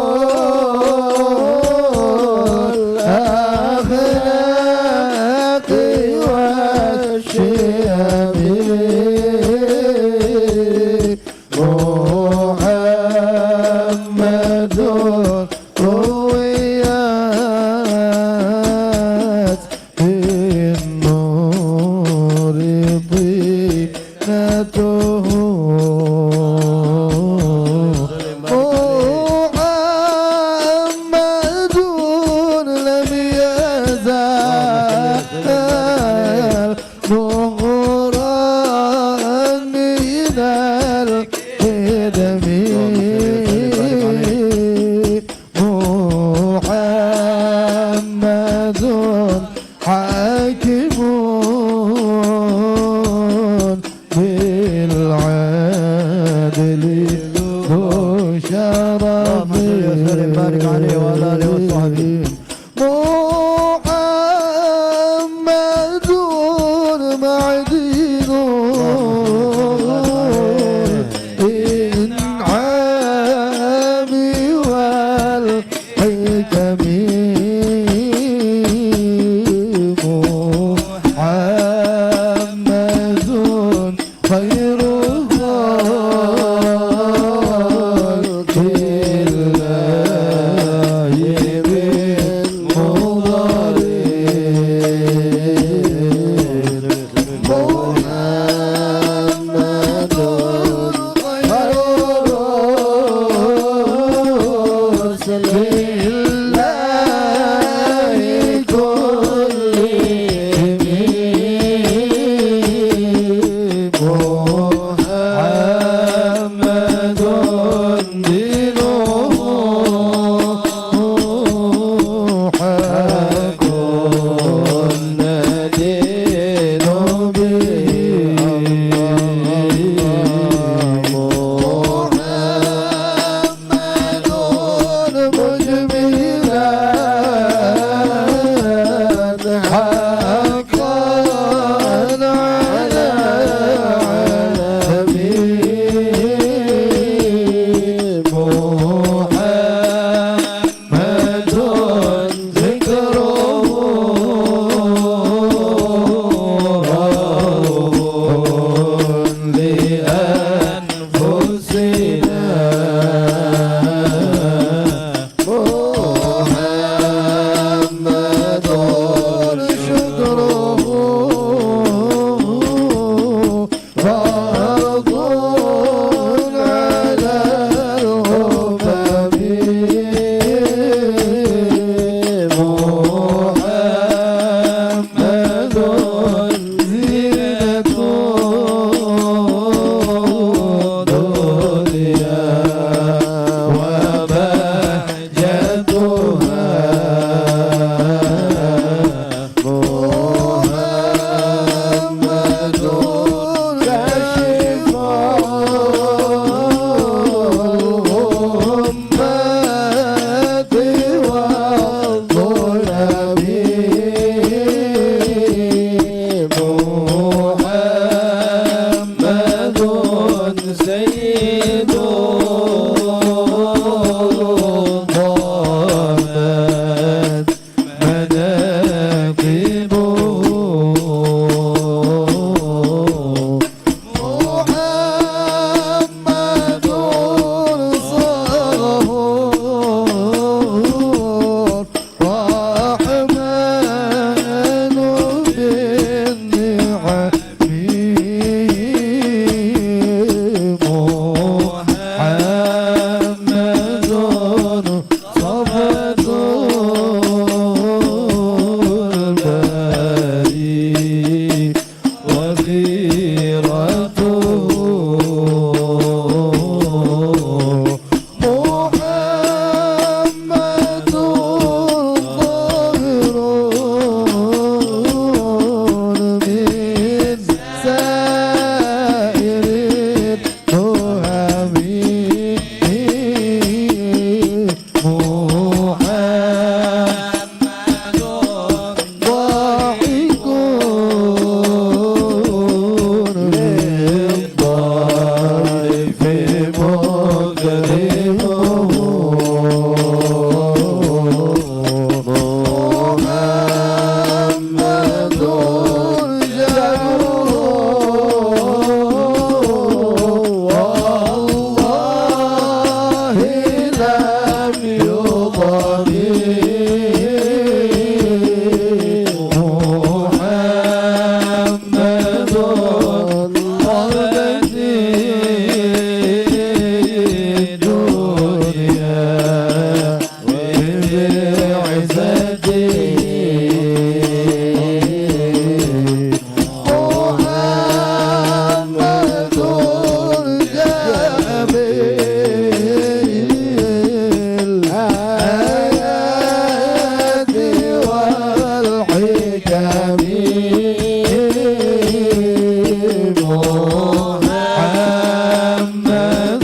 محمد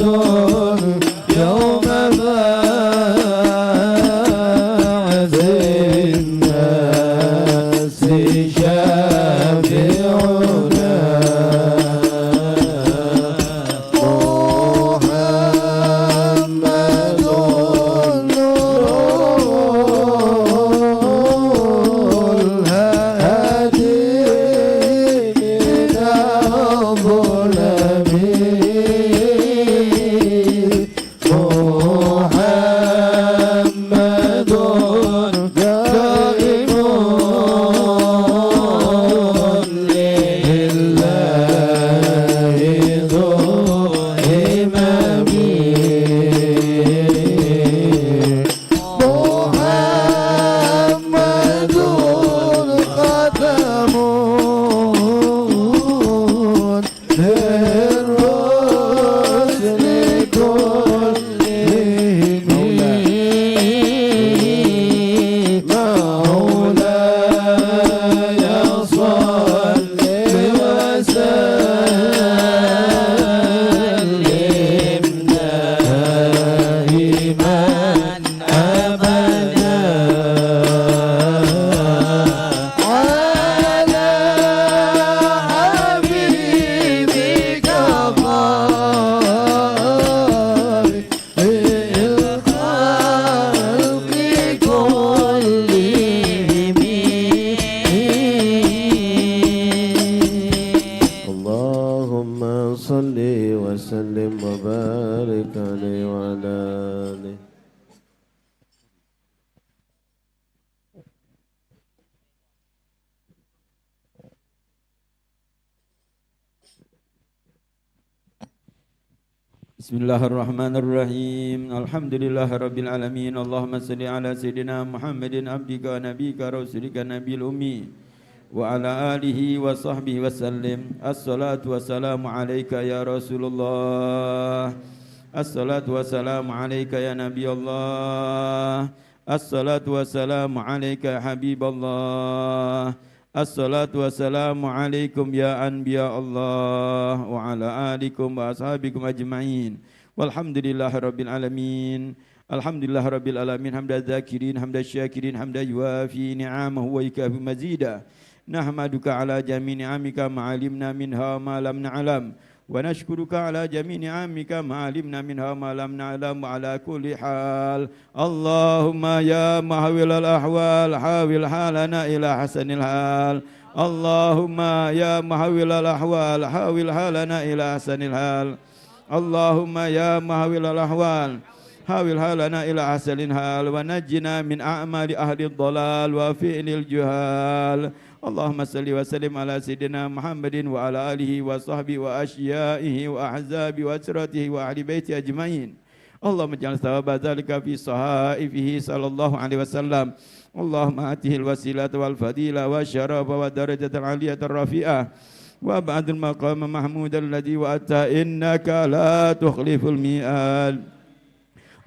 يوم بعث الناس شافعنا محمد نور الهادي من الظلم محمد دائم لله ذو همم محمد ختم للرسل كلهم مولاي صل وسلم دائما أبدا على حبيبك خير الخلق كلهم اللهم صل وسلم وبارك عليه وعلى آله. Bismillahirrahmanirrahim. Alhamdulillahirabbil alamin. Allahumma salli ala sayidina Muhammadin abdika nabiyika rasulika nabiyil ummi wa ala alihi wa sahbihi wasallim. Assalatu wassalamu alayka ya Rasulullah. Assalatu wassalamu alayka ya Nabi Allah. Assalatu wassalamu alayka ya Habiballah. Assalatu wassalamu alaikum ya anbiya Allah wa ala alikum wa ashabikum ajma'in. Walhamdulillahi rabbil alamin. Alhamdulillahi rabbil alamin. Hamda dzakirin, hamda syakirin, hamda yuafi ni'amahu wa yukafi mazida. Nahmaduka ala jami' ni'amika ma'alimna minha ma lam na'lam. Wa nashkuruka ala jami' ni'amika ma'alimna minha ma lam na'lam wa ala kulli hal. Allahumma ya mahawilal ahwal hawil halana ila hasanil hal. Allahumma ya mahawilal ahwal hawil halana ila hasanil hal. Allahumma ya mahawilal ahwal hawil halana ila hasanil hal wa najjina min a'mali ahli dhalal wa fi'lil juhal. Allahumma salli wa sallim ala sayyidina Muhammadin wa ala alihi wa sahbihi wa asyaihi wa ahzabi wa asratihi wa ahli baiti ajmain. Allahumma ja'al thawaba dzalika fi sahaifihi sallallahu alaihi wasallam. Allahumma atihil wasilata wal fadila wa syarafa wa darajatal aliyatar rafi'ah wa ba'dul maqam mahmudal ladzi wa'ata innaka la tukhliful mi'ad.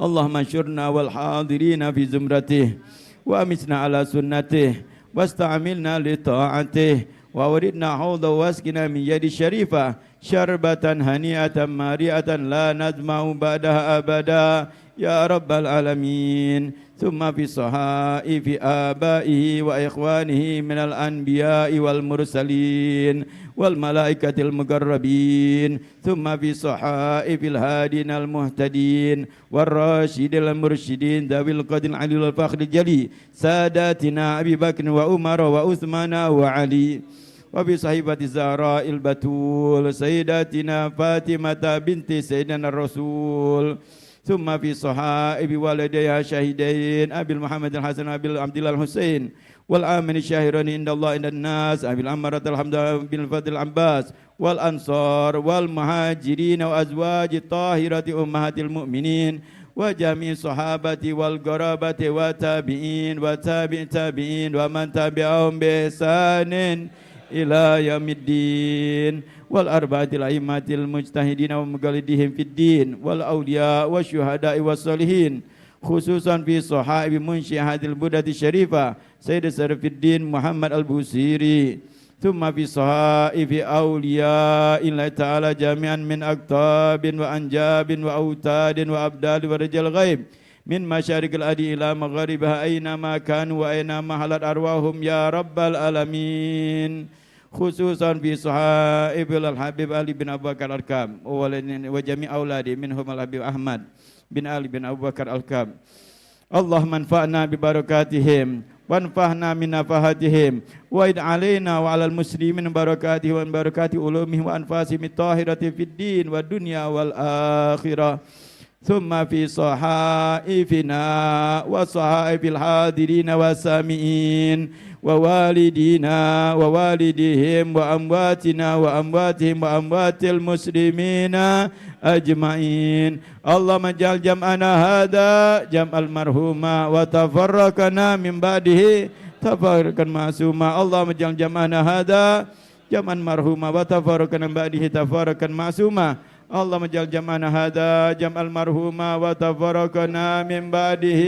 Allahumma ansurna wal hadirina fi zumratih wa amisna ala sunnatih wasta'amilna li ta'atih wa waridna hawda waskina min yadi syarifah syarbatan hani'atan mari'atan la nazma'u ba'daha abada ya rabbal alamin. Thumma fi sahaifi abaihi wa ikhwanihi minal anbiya'i wal mursalin wal malaikatil muqarrabin. Thumma fi sahaifil hadinal muhtadin war rasyidil mursyidin dawil qadil alil fakhril jali sadatina Abi Bakr wa Umar wa Uthmana wa Ali. Wa bi sahibati Zahra'il Batul Sayyidatina Fatimah binti Sayyidina Rasul. Thumma fi sahaibi waladayha syahidain Abil Muhammad al-Hasan Abil Abdillah al-Husain wal amin syahirani indallah indan nas Abil Ammarat al-Hamdan bil Fadil Abbas wal ansar wal muhajirin wa azwaji tahirati ummahatil mu'minin wa jami' sahabati wal garabati wa tabi'in wa tabi'in tabi'in wa man tabi'ahum bi ihsanin ila yaumiddin wal arba'atil a'immatil mujtahidin wa muqallidihim fid din wal awliya wa syuhada'i was salihin khususan fi sahabi munshi hadil budati syarifah Sayyid Syarifuddin Muhammad Al-Busiri. ثم في صحائف أولياء الله تعالى جميعا من أكتاب وأنجاب وأوتاد وأبدال ورجال غيب من مشارق الأرض إلى مغاربها أينما كانوا وأينما حلت أرواحهم يا رب العالمين خصوصا في صحائف الحبيب علي بن أبو بكر الكام وجميع أولاده منهم الحبيب أحمد بن علي بن أبو بكر الكام اللهم انفعنا ببركاتهم وانفعنا من نفحاتهم وإد علينا وعلى المسلمين بركاته وبركات علومهم وأنفاسهم الطاهرة في الدين والدنيا والآخرة ثم في صحائفنا وصحائف الحاضرين والسامعين ووالدينا ووالديهم وأمواتنا وأمواتهم وأموات المسلمين أجمعين اللهم اجعل جمعنا هذا جمع المرحومة وتفرقنا من بعده تفرقا معصوما اللهم اجعل جمعنا هذا جمع المرحومة وتفرقنا من بعده تفرقا معصوما اللهم اجعل جمعنا هذا جمع المرحومة وتفرقنا من بعده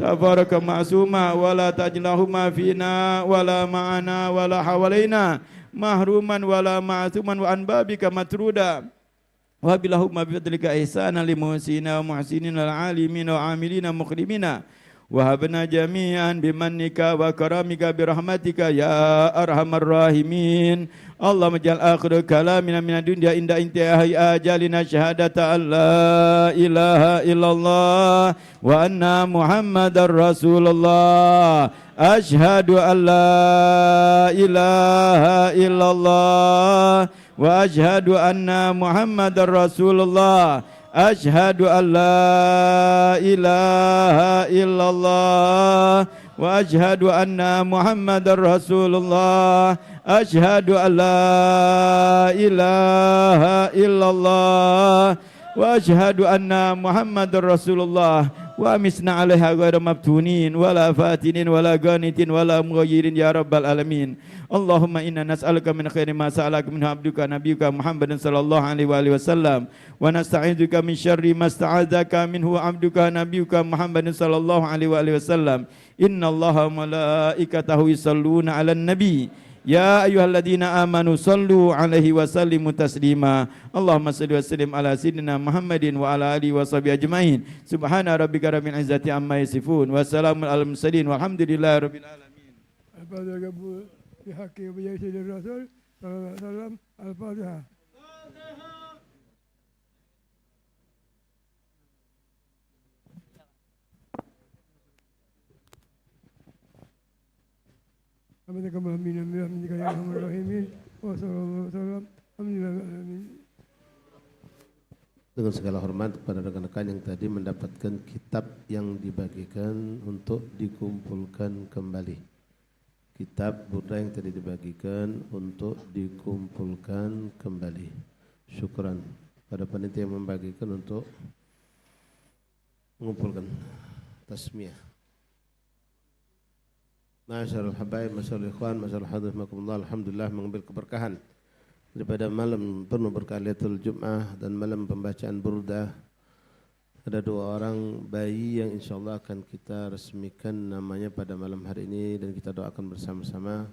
تفرقا معصوما ولا تجعلهما فينا ولا معنا ولا حوالينا محروما ولا معصوما وعن بابك مطرودا وباللهم بفضلك إحسانا لمحسنين ومحسنين العالمين وعاملين مخرمين وهبنا جميعا بمنك وكرمك برحمتك يا أرحم الراحمين اللهم اجعل آخر كلامنا من الدنيا عند انتهاء آجالنا شهادة أن لا إله إلا الله وأن محمد رسول الله أشهد أن لا إله إلا الله وأشهد أن محمد رسول الله أشهد أن لا إله إلا الله وأشهد أن محمد رسول الله أشهد أن لا إله إلا الله وأشهد أن محمد رسول الله وأمسنا عليها غير مفتونين ولا فاتنين ولا قانتين ولا مغيرين يا رب العالمين اللهم إنا نسألك من خير ما سألك منه عبدك نبيك محمد صلى الله عليه وآله وسلم ونستعيذك من شر ما استعاذك منه عبدك نبيك محمد صلى الله عليه وآله وسلم إن الله وملائكته يصلون على النبي يا أيها الذين آمنوا صلوا عليه وسلموا تسليما اللهم صل وسلم على سيدنا محمد وعلى آله وصحبه أجمعين سبحان ربك رب العزة عما يصفون وسلام على المرسلين والحمد لله رب العالمين. بحق وبجاه سيد الرسول صلى الله عليه وسلم الفاتحة. حمدك اللهم بحمدك يا ارحم الراحمين وصلى الله وسلم الحمد لله رب العالمين. Dengan segala hormat kepada rekan-rekan yang tadi mendapatkan kitab yang dibagikan untuk dikumpulkan kembali. Kitab Burda yang tadi dibagikan untuk dikumpulkan kembali. Syukran pada panitia yang membagikan untuk mengumpulkan tasmiyah. Masyaallah habaib, masyaallah ikhwan, masyaallah hadirin makumullah, alhamdulillah mengambil keberkahan daripada malam penuh berkah Lailatul Jum'ah dan malam pembacaan Burda. Ada 2 orang bayi yang insyaallah akan kita resmikan namanya pada malam hari ini dan kita doakan bersama-sama.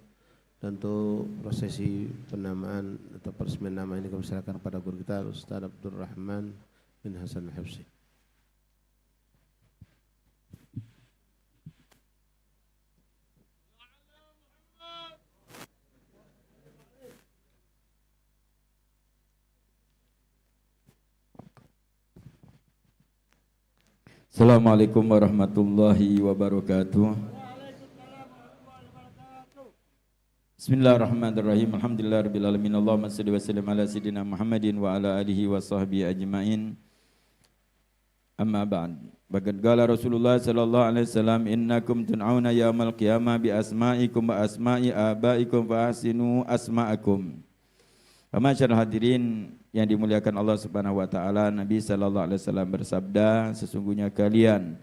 Dan untuk prosesi penamaan atau peresmian nama ini kami serahkan kepada guru kita Ustaz Abdul Rahman bin Hasan Al-Hifzi. Assalamualaikum warahmatullahi wabarakatuh. Bismillahirrahmanirrahim. Alhamdulillahirabbil alamin. Allahumma shalli wa sallim ala sayidina Muhammadin wa ala alihi wa sahbihi ajmain. Amma ba'd. Bagad qala Rasulullah sallallahu alaihi wasallam innakum tun'auna yaumal qiyamah bi asma'ikum wa asma'i abaikum fa ahsinu asma'akum. Masyaallah hadirin yang dimuliakan Allah Subhanahu wa taala, Nabi sallallahu alaihi wasallam bersabda, sesungguhnya kalian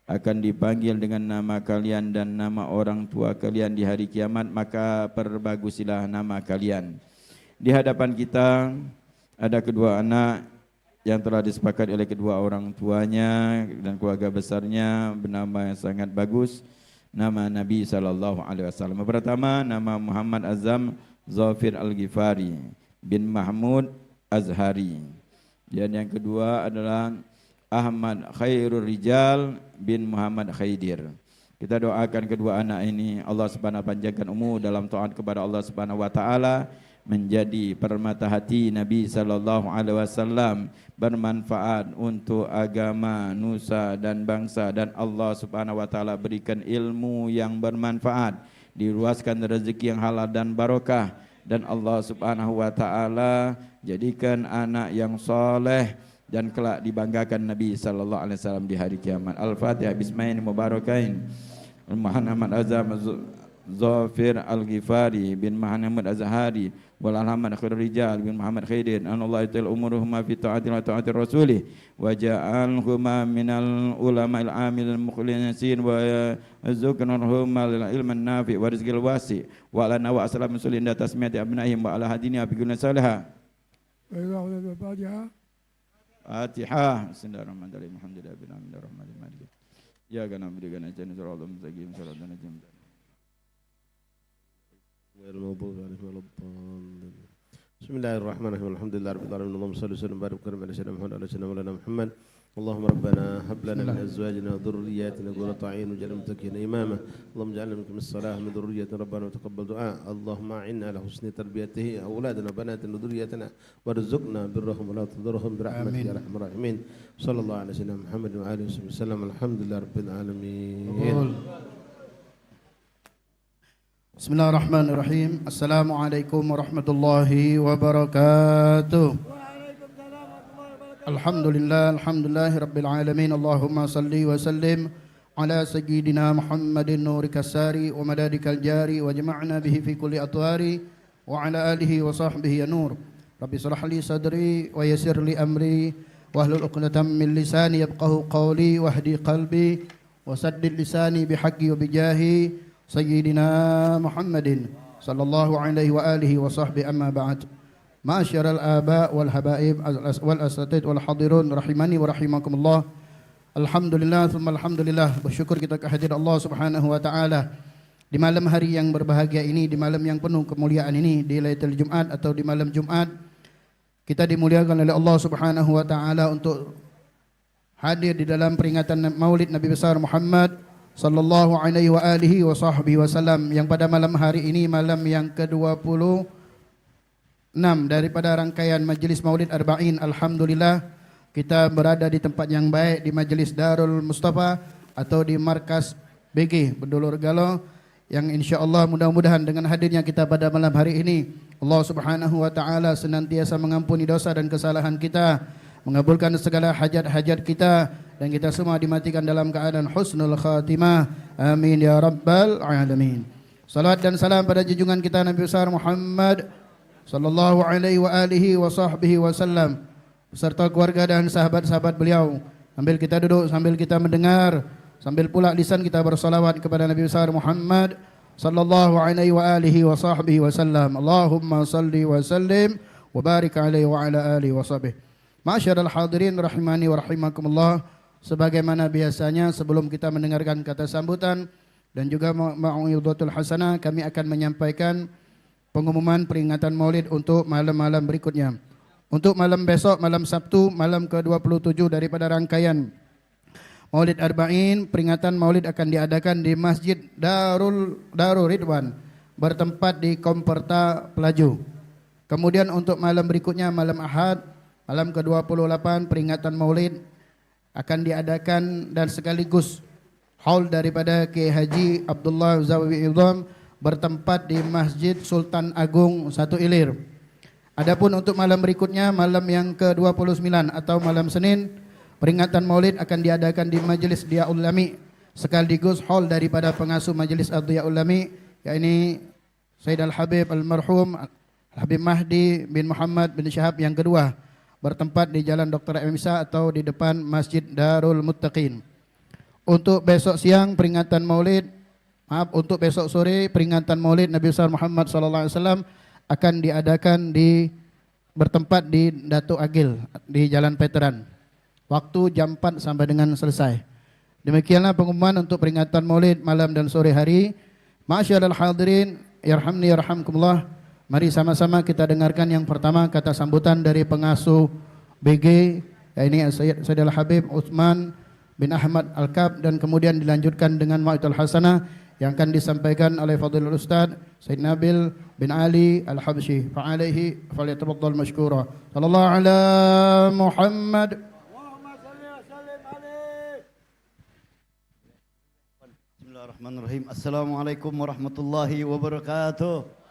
akan dipanggil dengan nama kalian dan nama orang tua kalian di hari kiamat, maka perbagusilah nama kalian. Di hadapan kita ada kedua anak yang telah disepakati oleh kedua orang tuanya dan keluarga besarnya bernama yang sangat bagus, nama Nabi SAW. Pertama, nama Muhammad Azam Zafir Al-Ghifari bin Mahmud Azhari. Dan yang kedua adalah Ahmad Khairul Rijal bin Muhammad Khaidir. Kita doakan kedua anak ini Allah Subhanahu wa ta'ala panjangkan umur dalam taat kepada Allah Subhanahu wa ta'ala, menjadi permata hati Nabi sallallahu alaihi wasallam, bermanfaat untuk agama, nusa dan bangsa, dan Allah Subhanahu wa taala berikan ilmu yang bermanfaat, diluaskan rezeki yang halal dan barokah, dan Allah Subhanahu wa taala jadikan anak yang soleh dan kelak dibanggakan Nabi sallallahu alaihi wasallam di hari kiamat. Al-Fatihah. Bismillahirrahmanirrahim. Mubarakain. Muhammad Azam Zafir Al-Ghifari bin Muhammad Azhari wal Ahmad Khairul Rijal bin Muhammad Khaidir, anallahu ta'ala umuruhuma fi ta'atil wa ta'atir rasulih wa ja'alhuma minal ulama'il amil mukhlisin wa yazuknurhuma lil ilman nafi' wa rizqil wasi' wa ala nawa assalamu salin da tasmiyati abnaihim wa ala hadini abiqulna salihah. Fatihah. Bismillahirrahmanirrahim. Alhamdulillahi rabbil alamin arrahmanir rahim. Ya kana bidana jannah siratal mustaqim siratal ladzina Bismillahirrahmanirrahim. Alhamdulillahirabbil alamin. Allahumma shalli wa sallim wa barik ala sayyidina Muhammad wa ala sayyidina Muhammad. Allahumma rabbana hab lana min azwajina wa dhurriyyatina qurrata a'yun waj'alna muttaqina imama. Allahumma ij'alna minkum as-salah min dhurriyyatina rabbana wa taqabbal du'a. Allahumma a'inna ala husni tarbiyatihi auladana wa banatina wa dhurriyyatina warzuqna birrahum wa la tudurhum bi rahmatika ya arhamar rahimin. Sallallahu alaihi wasallam Muhammad wa alihi wasallam. Alhamdulillahirabbil alamin. Bismillahirrahmanirrahim. Assalamualaikum warahmatullahi wabarakatuh. Alhamdulillahi rabbil alamin. Allahumma salli wa sallim ala sayyidina Muhammadin nurika sari wa madadikal jari wa jama'na bihi fi kulli atwari wa ala alihi wa sahbihi ya nur. Rabbi shrah li sadri wa yassir li amri wahlul 'uqdatam min lisani yafqahu qawli wahdi qalbi wa saddid lisani bihaqqi wa bijahi Sayyidina Muhammadin sallallahu alaihi wa alihi wa sahbihi amma ba'd. Ma'asyiral aba wal habaib wal asatid wal hadirun rahimani wa rahimakumullah. Alhamdulillah thumma alhamdulillah, bersyukur kita kehadiran Allah Subhanahu wa taala di malam hari yang berbahagia ini, di malam yang penuh kemuliaan ini, di Lailatul Jumat atau di malam Jumat. Kita dimuliakan oleh Allah Subhanahu wa taala untuk hadir di dalam peringatan Maulid Nabi besar Muhammad sallallahu alaihi wa alihi wa sahbihi wasallam, yang pada malam hari ini malam yang ke-26 daripada rangkaian Majlis Maulid Arba'in. Alhamdulillah kita berada di tempat yang baik, di Majlis Darul Mustafa atau di Markas BG Bendulur Galo, yang insya-Allah mudah-mudahan dengan hadirnya kita pada malam hari ini Allah Subhanahu wa taala senantiasa mengampuni dosa dan kesalahan kita, mengabulkan segala hajat-hajat kita, dan kita semua dimatikan dalam keadaan husnul khatimah. Amin ya rabbal alamin. Salawat dan salam pada junjungan kita Nabi besar Muhammad sallallahu alaihi wa alihi wa sahbihi wasallam beserta keluarga dan sahabat-sahabat beliau. Sambil kita duduk, sambil kita mendengar, sambil pula lisan kita bersalawat kepada Nabi besar Muhammad sallallahu alaihi wa alihi wa sahbihi wasallam. Allahumma salli wa sallim wa barik alaihi wa ala alihi wa sahbihi. Ma'asyiral hadirin rahimani wa rahimakumullah. Sebagaimana biasanya sebelum kita mendengarkan kata sambutan dan juga mau'izatul hasanah, kami akan menyampaikan pengumuman peringatan Maulid untuk malam-malam berikutnya. Untuk malam besok, malam Sabtu, malam ke-27 daripada rangkaian Maulid Arba'in, peringatan Maulid akan diadakan di Masjid Darul Ridwan bertempat di Komperta Pelaju. Kemudian untuk malam berikutnya, malam Ahad, malam ke-28, peringatan Maulid akan diadakan dan sekaligus haul daripada Kiai Haji Abdullah Zawawi Idham bertempat di Masjid Sultan Agung 1 Ilir. Adapun untuk malam berikutnya, malam yang ke-29 atau malam Senin, peringatan Maulid akan diadakan di Majelis Diyaul Lami sekaligus haul daripada pengasuh Majelis Diyaul Lami, yakni Sayyid Al-Habib Al-Marhum Habib Mahdi bin Muhammad bin Syahab yang kedua, bertempat di Jalan Dr. M. Isa atau di depan Masjid Darul Muttaqin. Untuk besok siang peringatan Maulid, untuk besok sore peringatan Maulid Nabi besar Muhammad sallallahu alaihi wasallam akan diadakan di bertempat di Datuk Agil di Jalan Veteran. Waktu jam 4 sampai dengan selesai. Demikianlah pengumuman untuk peringatan Maulid malam dan sore hari. Ma'asyiral hadirin, yarhamni yarhamkumullah. Mari sama-sama kita dengarkan yang pertama kata sambutan dari pengasuh BG, ini Sayyidil Habib Utsman bin Ahmad Al-Kab, dan kemudian dilanjutkan dengan Mau'izatul Hasanah yang akan disampaikan oleh Fadilul Ustaz Sayyid Nabil bin Ali Al-Habsyi. Fa'alaihi falyatafaddal mashkura. Sallallahu ala Muhammad. Bismillahirrahmanirrahim. Assalamualaikum warahmatullahi wabarakatuh.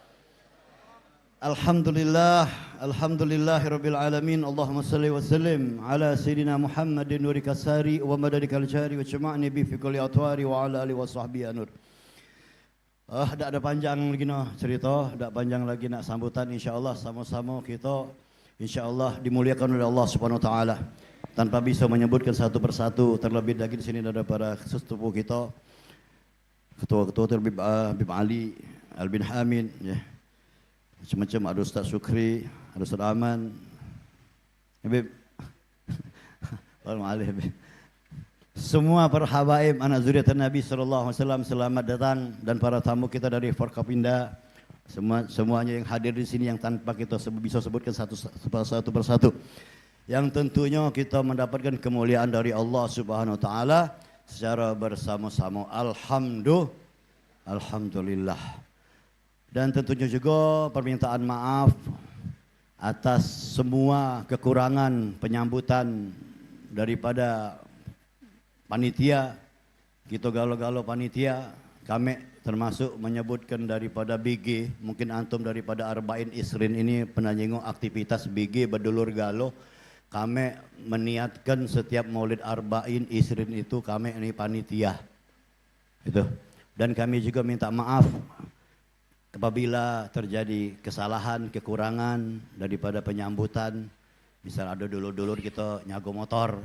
Alhamdulillah, alhamdulillahirabbil alamin. Allahumma salli wa sallim ala sayyidina Muhammadin nuri kasari wa madadikal jari wa jama'ni bi fi kulli atwari wa ala alihi wa sahbihi anur. Dak ada panjang lagi noh cerita, dak panjang lagi nak sambutan, insyaallah sama-sama kita insyaallah dimuliakan oleh Allah Subhanahu wa taala. Tanpa bisa menyebutkan satu persatu, terlebih lagi di sini ada para sesepuh kita. Ketua-ketua terlebih Habib Ali Al-Bin Hamid, ya. Macam-macam, ada Ustaz Syukri, ada Ustaz Aman. Habib. Habib. Semua para habaib anak zuriat Nabi sallallahu alaihi wasallam selamat datang, dan para tamu kita dari Forkopimda, semuanya yang hadir di sini yang tanpa kita bisa sebutkan satu persatu. Yang tentunya kita mendapatkan kemuliaan dari Allah Subhanahu wa taala secara bersama-sama. Alhamdulillah. Dan tentunya juga permintaan maaf atas semua kekurangan penyambutan daripada panitia. Kita galau-galau panitia, kami termasuk menyebutkan daripada BG, mungkin antum daripada Arba'in Isrin ini pernah jenguk aktivitas BG Bedulur Galo. Kami meniatkan setiap Maulid Arba'in Isrin itu kami ini panitia. Itu. Dan kami juga minta maaf apabila terjadi kesalahan, kekurangan daripada penyambutan. Misal ada dulur-dulur kita nyago motor,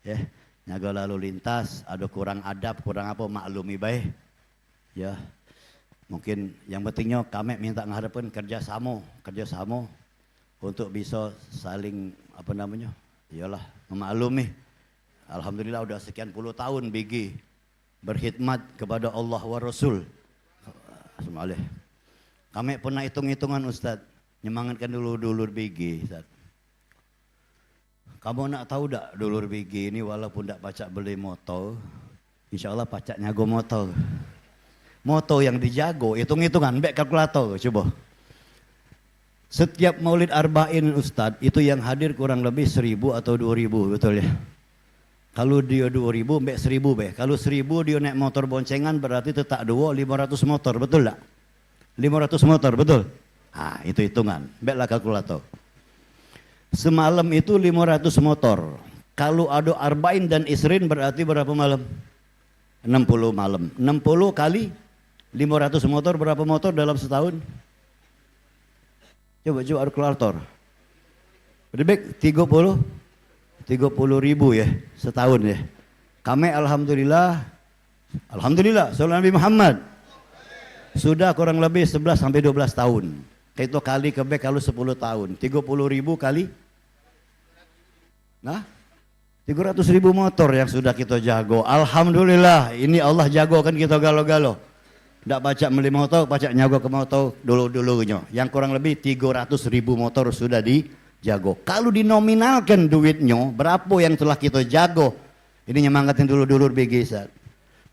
ya, nyago lalu lintas, ada kurang adab, kurang apa, maklumi baik. Ya. Mungkin yang pentingnya kami minta mengharapkan kerjasama untuk bisa saling iyalah memaklumi. Alhamdulillah udah sekian puluh tahun BG berkhidmat kepada Allah wa Rasul. Semalih. Kami pernah hitung-hitungan Ustaz, nyemangatkan dulur BG Ustaz. Kamu nak tahu tak dulur BG ini walaupun tak pacak beli motor, insya Allah pacak nyago motor. Motor yang dijago, hitung-hitungan, baik kalkulator, coba. Setiap Maulid Arba'in Ustadz itu yang hadir kurang lebih 1.000 atau 2.000, betul ya? Kalau dia 2.000, mbak 1.000 be. Kalau 1.000 dia naik motor boncengan berarti tetap 500 motor, betul tak? 500 motor, betul? Ah, itu hitungan, mbak lah kalkulator. Semalam itu 500 motor. Kalau ada Arba'in dan Isrin berarti berapa malam? 60 malam. 60 kali 500 motor, berapa motor dalam setahun? Coba ada kalkulator. Lebih 30 ribu ya setahun ya. Kami alhamdulillah sallallahu Nabi Muhammad sudah kurang lebih 11 sampai 12 tahun. Itu kali kebek kalau 10 tahun. 30 ribu kali 300 ribu motor yang sudah kita jago. Alhamdulillah, ini Allah jagokan kita galo-galo. Tidak pacak beli motor, pacak nyago ke motor dulu-dulunya. Yang kurang lebih 300 ribu motor sudah dijago. Kalau dinominalkan duitnya, berapa yang telah kita jago? Ini nyemangatin dulu-dulu BG Ustaz.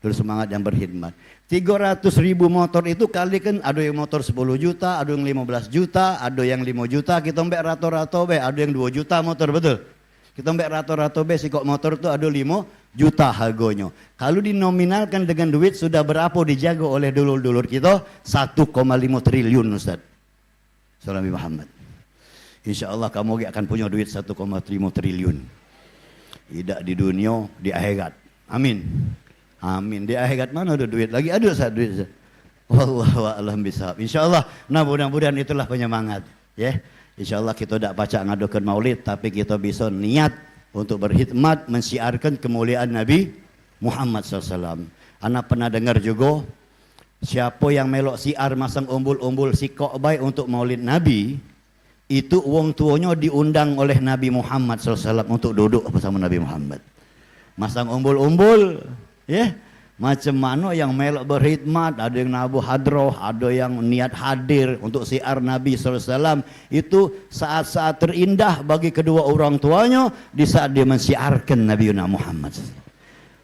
Dulu semangat yang berkhidmat. 300 ribu motor itu kali kan ada yang motor 10 juta, ada yang 15 juta, ada yang 5 juta. Kita mbak rato-rato be, ada yang 2 juta motor, betul? Kita mbak rato-rato be, si kok motor itu ada 5 juta harganya. Kalau dinominalkan dengan duit sudah berapa dijago oleh dulur-dulur kita? 1,5 triliun Ustaz. Sallallahu Muhammad. Insya Allah kamu akan punya duit 1,5 triliun. Tidak di dunia, di akhirat. Amin. Amin. Di akhirat mana ada duit lagi? Ada Ustaz duit Ustaz. Wallahu a'lam bishawab. Insya Allah. Nah mudah-mudahan itulah penyemangat. Ya. Insya Allah kita tidak baca ngadukan maulid, tapi kita bisa niat untuk berkhidmat mensiarkan kemuliaan Nabi Muhammad SAW. Anak pernah dengar juga siapa yang melok siar masang umbul-umbul sikok baik untuk maulid Nabi, itu wong tuanya diundang oleh Nabi Muhammad SAW untuk duduk bersama Nabi Muhammad. Masang umbul-umbul, ya. Macam mana yang melok berkhidmat, ada yang nabuh hadroh, ada yang niat hadir untuk siar Nabi SAW. Itu saat-saat terindah bagi kedua orang tuanya di saat dia mensiarkan Nabi Muhammad.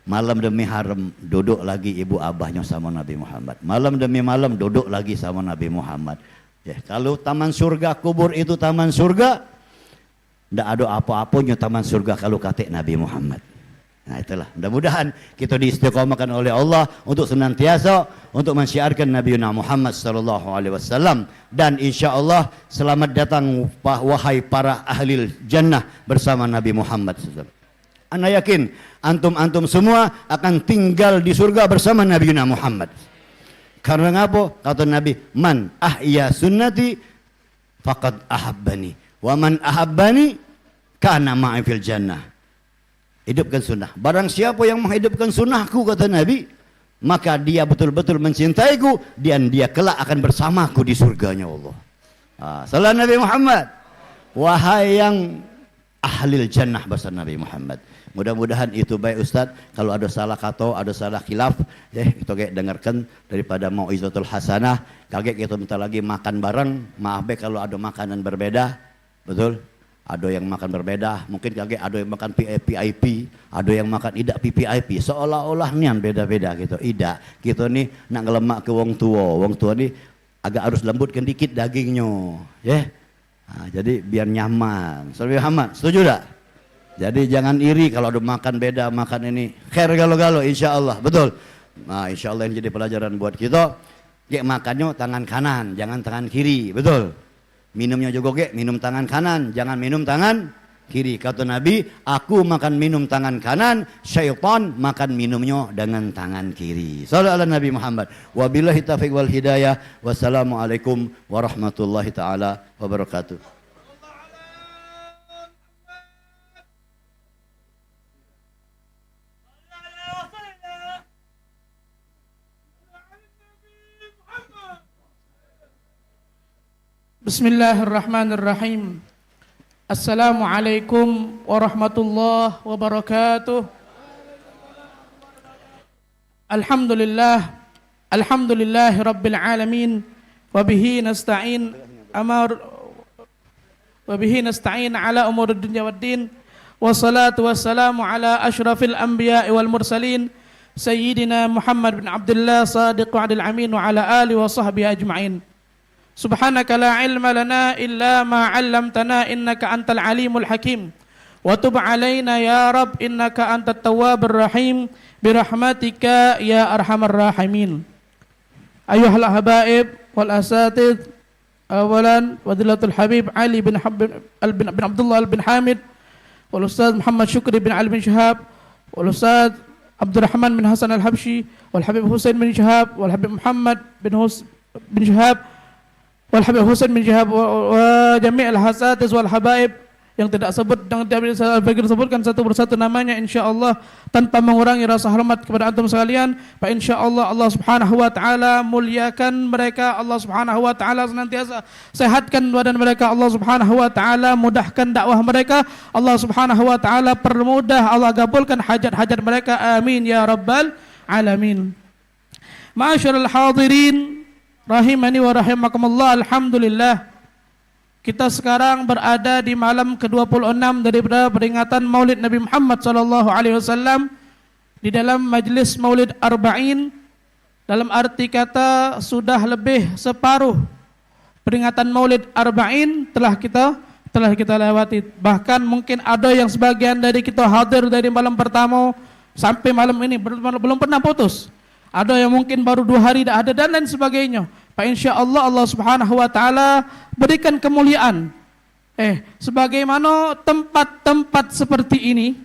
Malam demi haram duduk lagi ibu abahnya sama Nabi Muhammad. Malam demi malam duduk lagi sama Nabi Muhammad. Ya, kalau taman surga, kubur itu taman surga, tidak ada apa-apanya taman surga kalau kata Nabi Muhammad. Nah itulah, mudah-mudahan kita diistiqomahkan oleh Allah untuk senantiasa untuk mensyiarkan Nabi Muhammad SAW. Dan insya Allah selamat datang wahai para ahli jannah bersama Nabi Muhammad SAW. Ana yakin antum-antum semua akan tinggal di surga bersama Nabi Muhammad. Karena ngapa? Kata Nabi, man ahya sunnati faqad ahabbani wa man ahabbani kana ma'i fil jannah. Hidupkan sunnah. Barang siapa yang menghidupkan sunnahku, kata Nabi, maka dia betul-betul mencintaiku dan dia kelak akan bersamaku di surganya Allah. Salam Nabi Muhammad. Wahai yang ahlil jannah bersama Nabi Muhammad. Mudah-mudahan itu baik Ustaz. Kalau ada salah kata, ada salah khilaf, kita kayak dengarkan daripada Mau'izatul Hasanah. Kaget kita minta lagi makan bareng. Maaf baik kalau ada makanan berbeda. Betul? Ada yang makan berbeda, mungkin kaget ada yang makan PIP, ada yang makan tidak PPIP, seolah-olah nian beda-beda gitu. Tidak, kita nih nak ngelemak ke wong tua nih agak harus lembutkan dikit dagingnya, ya. Nah, jadi biar nyaman. Saudara Muhammad, setuju tak? Jadi jangan iri kalau ada makan beda, makan ini. Khair galo-galo, insya Allah, betul. Nah, insya Allah ini jadi pelajaran buat kita. Kayak makannya tangan kanan, jangan tangan kiri, betul. Minumnya juga minum tangan kanan, jangan minum tangan kiri. Kata Nabi, aku makan minum tangan kanan, syaitan makan minumnya dengan tangan kiri. Sallallahu alaihi Nabi Muhammad. Wabillahi taufiq wal hidayah. Wassalamualaikum warahmatullahi taala wabarakatuh. Bismillahirrahmanirrahim. Assalamualaikum warahmatullahi wabarakatuh. Alhamdulillahi rabbil alamin wa bihi nasta'in ala umuri dunya waddin wassalatu wassalamu ala asyrafil anbiya'i wal mursalin sayyidina Muhammad bin Abdullah sadiq wa'adil amin wa ala alihi wa sahbihi ajma'in. Subhanaka la ilma lana illa ma 'allamtana innaka antal alimul hakim wa tub 'alaina ya rab innaka antat tawwabur rahim bi rahmatika ya arhamar rahimin. Ayyuhal habaib wal asatid, awalan wadilatul habib Ali bin Abdullah bin Hamid wal ustaz Muhammad Syukri bin Ali bin Syihab wal ustaz Abdurrahman bin Hasan al-Habsyi wal habib Husain bin Syihab wal habib Muhammad bin Syihab wal Habib Husain bin Syihab wa jami' al-hasatiz wal habaib yang tidak sebut dan tidak disebutkan satu persatu namanya insyaallah tanpa mengurangi rasa hormat kepada antum sekalian. Pak insyaallah Allah Subhanahu wa taala muliakan mereka, Allah Subhanahu wa taala senantiasa sehatkan badan mereka, Allah Subhanahu wa taala mudahkan dakwah mereka, Allah Subhanahu wa taala permudah, Allah kabulkan hajat-hajat mereka, amin ya rabbal alamin. Ma'asyiral hadirin rahimani wa rahimakumullah, alhamdulillah kita sekarang berada di malam ke-26 daripada peringatan Maulid Nabi Muhammad SAW di dalam majlis Maulid Arba'in. Dalam arti kata sudah lebih separuh peringatan Maulid Arba'in telah kita lewati. Bahkan mungkin ada yang sebagian dari kita hadir dari malam pertama sampai malam ini belum pernah putus. Ada yang mungkin baru 2 hari dah ada dan lain sebagainya. Pak insyaallah Allah Subhanahu wa taala berikan kemuliaan. Sebagaimana tempat-tempat seperti ini,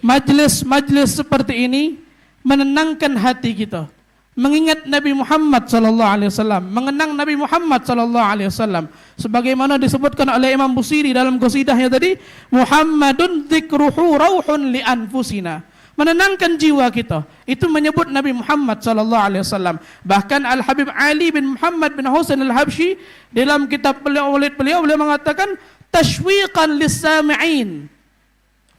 majlis-majlis seperti ini menenangkan hati kita. Mengingat Nabi Muhammad sallallahu alaihi wasallam, mengenang Nabi Muhammad sallallahu alaihi wasallam. Sebagaimana disebutkan oleh Imam Busiri dalam qasidahnya tadi, Muhammadun dzikruhu rauhun li anfusina. menenangkan jiwa kita. Itu menyebut Nabi Muhammad sallallahu alaihi wasallam. Bahkan Al Habib Ali bin Muhammad bin Husain Al Habsyi dalam kitab beliau mengatakan tashwiqan lis-sami'in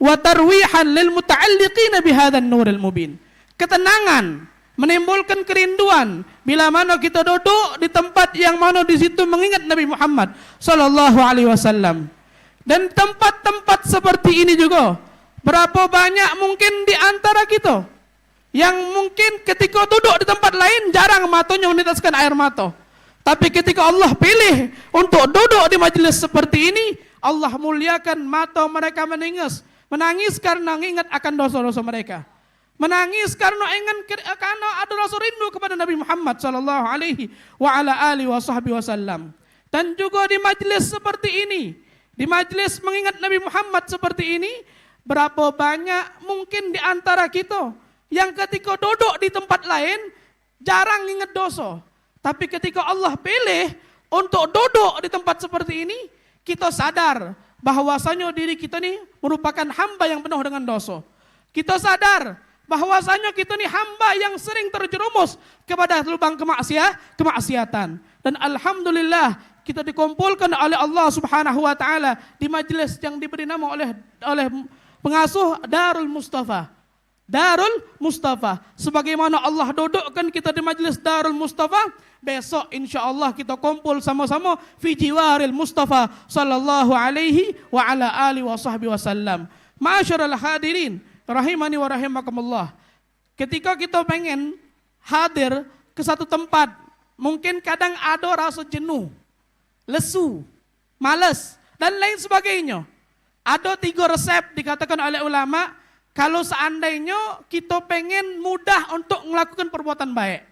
wa tarwihan lil muta'alliqin bihadzal nuril mubin. Ketenangan, menimbulkan kerinduan bila mana kita duduk di tempat yang mana di situ mengingat Nabi Muhammad sallallahu alaihi wasallam. Dan tempat-tempat seperti ini juga, berapa banyak mungkin di antara kita yang mungkin ketika duduk di tempat lain jarang matanya menitaskan air mata. Tapi ketika Allah pilih untuk duduk di majelis seperti ini, Allah muliakan mata mereka menangis karena ingat akan dosa-dosa mereka. Menangis karena ada rasa rindu kepada Nabi Muhammad sallallahu alaihi wa ala alihi wasallam. Dan juga di majelis seperti ini, di majelis mengingat Nabi Muhammad seperti ini, berapa banyak mungkin di antara kita yang ketika duduk di tempat lain jarang ingat dosa. Tapi ketika Allah pilih untuk duduk di tempat seperti ini, kita sadar bahwasanya diri kita ini merupakan hamba yang penuh dengan dosa. Kita sadar bahwasanya kita ini hamba yang sering terjerumus kepada lubang kemaksiatan. Dan alhamdulillah kita dikumpulkan oleh Allah Subhanahu wa taala di majelis yang diberi nama oleh pengasuh Darul Mustafa. Darul Mustafa. Sebagaimana Allah dudukkan kita di majelis Darul Mustafa, besok insyaallah kita kumpul sama-sama fi jiwaril Mustafa sallallahu alaihi wa ala alihi wasallam. Ma'asyiral hadirin rahimani wa rahimakumullah. Ketika kita pengen hadir ke satu tempat, mungkin kadang ada rasa jenuh, lesu, malas, dan lain sebagainya. Ada 3 resep dikatakan oleh ulama, kalau seandainya kita pengen mudah untuk melakukan perbuatan baik.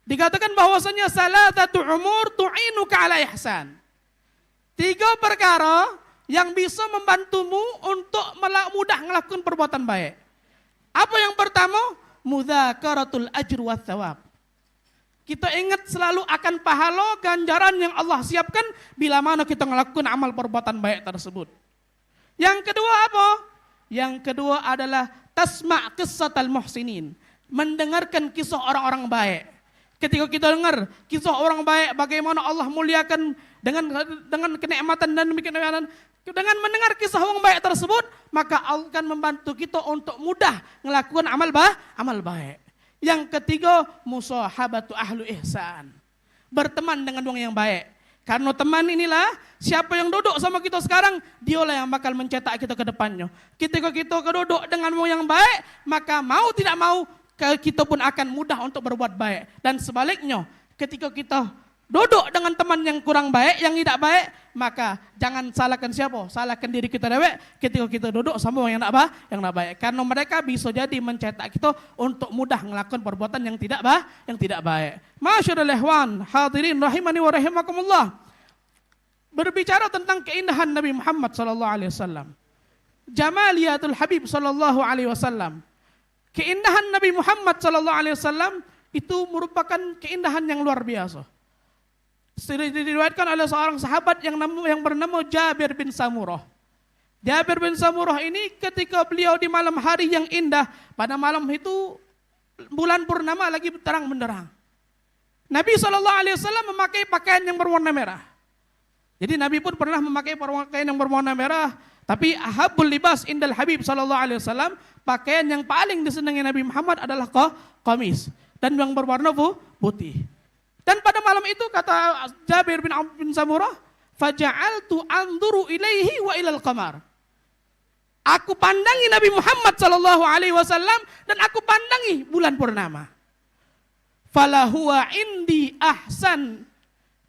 Dikatakan bahwasanya salatatu umur tu'inuka ala ihsan. 3 perkara yang bisa membantumu untuk mudah melakukan perbuatan baik. Apa yang pertama? Mudzakaratul ajr wa thawab. Kita ingat selalu akan pahala ganjaran yang Allah siapkan bila mana kita melakukan amal perbuatan baik tersebut. Yang kedua apa? Yang kedua adalah tasma' qissatal muhsinin. Mendengarkan kisah orang-orang baik. Ketika kita dengar kisah orang baik, bagaimana Allah muliakan dengan kenikmatan dan kenikmatan, dengan mendengar kisah orang baik tersebut, maka Allah akan membantu kita untuk mudah melakukan amal baik. Yang ketiga, musahabatu ahlu ihsan. Berteman dengan orang yang baik. Karena teman inilah, siapa yang duduk sama kita sekarang, dialah yang bakal mencetak kita ke depannya. Ketika kita duduk dengan orang yang baik, maka mau tidak mau, kita pun akan mudah untuk berbuat baik. Dan sebaliknya, ketika kita duduk dengan teman yang kurang baik, yang tidak baik, maka jangan salahkan siapa, salahkan diri kita dewek ketika kita duduk sama orang yang tidak baik. Karena mereka bisa jadi mencetak kita untuk mudah melakukan perbuatan yang tidak baik. Masyaallah ikhwan, hadirin rahimani wa rahimakumullah. Berbicara tentang keindahan Nabi Muhammad sallallahu alaihi wasallam. Jamaliyatul Habib sallallahu alaihi wasallam. Keindahan Nabi Muhammad sallallahu alaihi wasallam itu merupakan keindahan yang luar biasa. Diriwayatkan oleh seorang sahabat yang bernama Jabir bin Samurah. Jabir bin Samurah ini ketika beliau di malam hari yang indah, pada malam itu bulan purnama lagi terang benderang. Nabi SAW memakai pakaian yang berwarna merah. Jadi Nabi pun pernah memakai pakaian yang berwarna merah. Tapi ahabul libas indal Habib SAW, pakaian yang paling disenangi Nabi Muhammad adalah qamis. Dan yang berwarna putih. Dan pada malam itu kata Jabir bin Samurah, faja'altu anzuru ilaihi wa ilal qamar. Aku pandangi Nabi Muhammad sallallahu alaihi wasallam dan aku pandangi bulan purnama. Falahuwa indi ahsan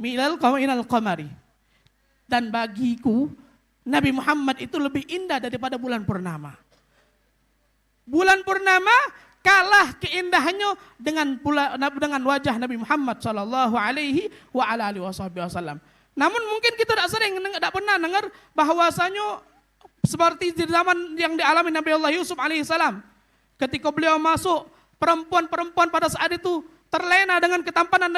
minal qamari. Dan bagiku Nabi Muhammad itu lebih indah daripada bulan purnama. Bulan purnama kalah keindahannya dengan wajah Nabi Muhammad sallallahu alaihi wa ala alihi wasallam. Namun mungkin kita tidak pernah dengar bahwasanya seperti di zaman yang dialami Nabi Allah Yusuf alaihi salam. Ketika beliau masuk, perempuan-perempuan pada saat itu terlena dengan ketampanan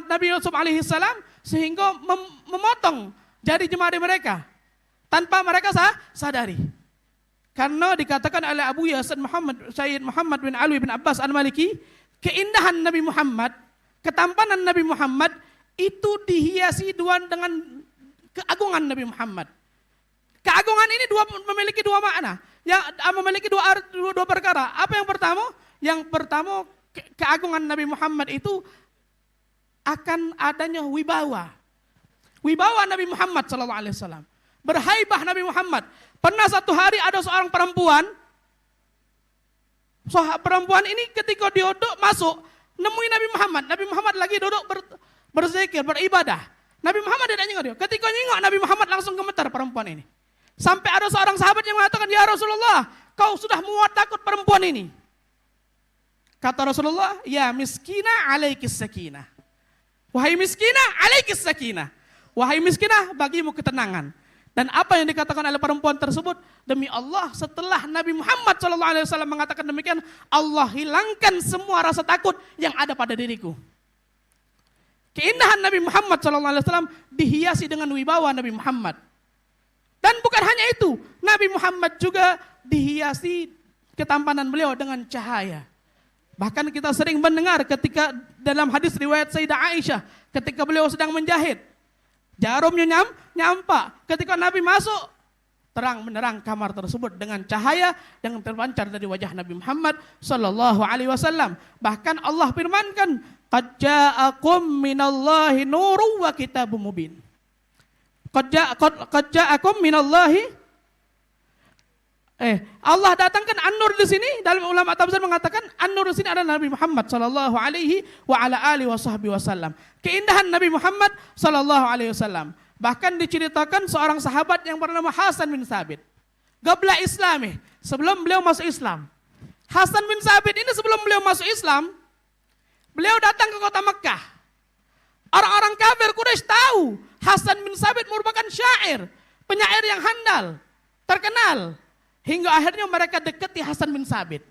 Nabi Yusuf alaihi salam sehingga memotong jari jemari mereka tanpa mereka sadari. Karena dikatakan oleh Abu Yasin Sayyid Muhammad bin Alwi bin Abbas Al-Maliki, keindahan Nabi Muhammad, ketampanan Nabi Muhammad itu dihiasi dengan keagungan Nabi Muhammad. Keagungan ini memiliki dua makna, yang memiliki dua perkara. Apa yang pertama? Yang pertama, keagungan Nabi Muhammad itu akan adanya wibawa. Wibawa Nabi Muhammad SAW. Berhaibah Nabi Muhammad. Pernah satu hari ada seorang perempuan. Perempuan ini ketika dia duduk masuk, nemui Nabi Muhammad. Nabi Muhammad lagi duduk berzikir, beribadah. Nabi Muhammad tidak nyengok dia. Ketika nyengok, Nabi Muhammad langsung gemetar perempuan ini. Sampai ada seorang sahabat yang mengatakan, ya Rasulullah, kau sudah muat takut perempuan ini. Kata Rasulullah, ya miskina alaikis sakinah. Wahai miskinah, alaikis sakinah. Wahai miskinah, bagimu ketenangan. Dan apa yang dikatakan oleh perempuan tersebut, demi Allah setelah Nabi Muhammad SAW mengatakan demikian, Allah hilangkan semua rasa takut yang ada pada diriku. Keindahan Nabi Muhammad SAW dihiasi dengan wibawa Nabi Muhammad. Dan bukan hanya itu, Nabi Muhammad juga dihiasi ketampanan beliau dengan cahaya. Bahkan kita sering mendengar ketika dalam hadis riwayat Sayyidah Aisyah, ketika beliau sedang menjahit, jarumnya nyampak. Ketika Nabi masuk, terang menerang kamar tersebut dengan cahaya yang terpancar dari wajah Nabi Muhammad sallallahu alaihi wasallam. Bahkan Allah firmankan, "Qad ja'akum minallahi nurun wa kitabum mubin." Qad ja'akum minallahi Allah datangkan an-nur di sini. Dalam ulama tafsir mengatakan an-nur di sini adalah Nabi Muhammad sallallahu alaihi wa ala alihi wasallam. Keindahan Nabi Muhammad sallallahu alaihi wasallam. Bahkan diceritakan seorang sahabat yang bernama Hasan bin Sabit. Qabla Islami, sebelum beliau masuk Islam. Hasan bin Sabit ini sebelum beliau masuk Islam, beliau datang ke kota Mekah. Orang-orang kafir Quraisy tahu Hasan bin Sabit merupakan syair, penyair yang handal, terkenal. Hingga akhirnya mereka dekati Hasan bin Sabit.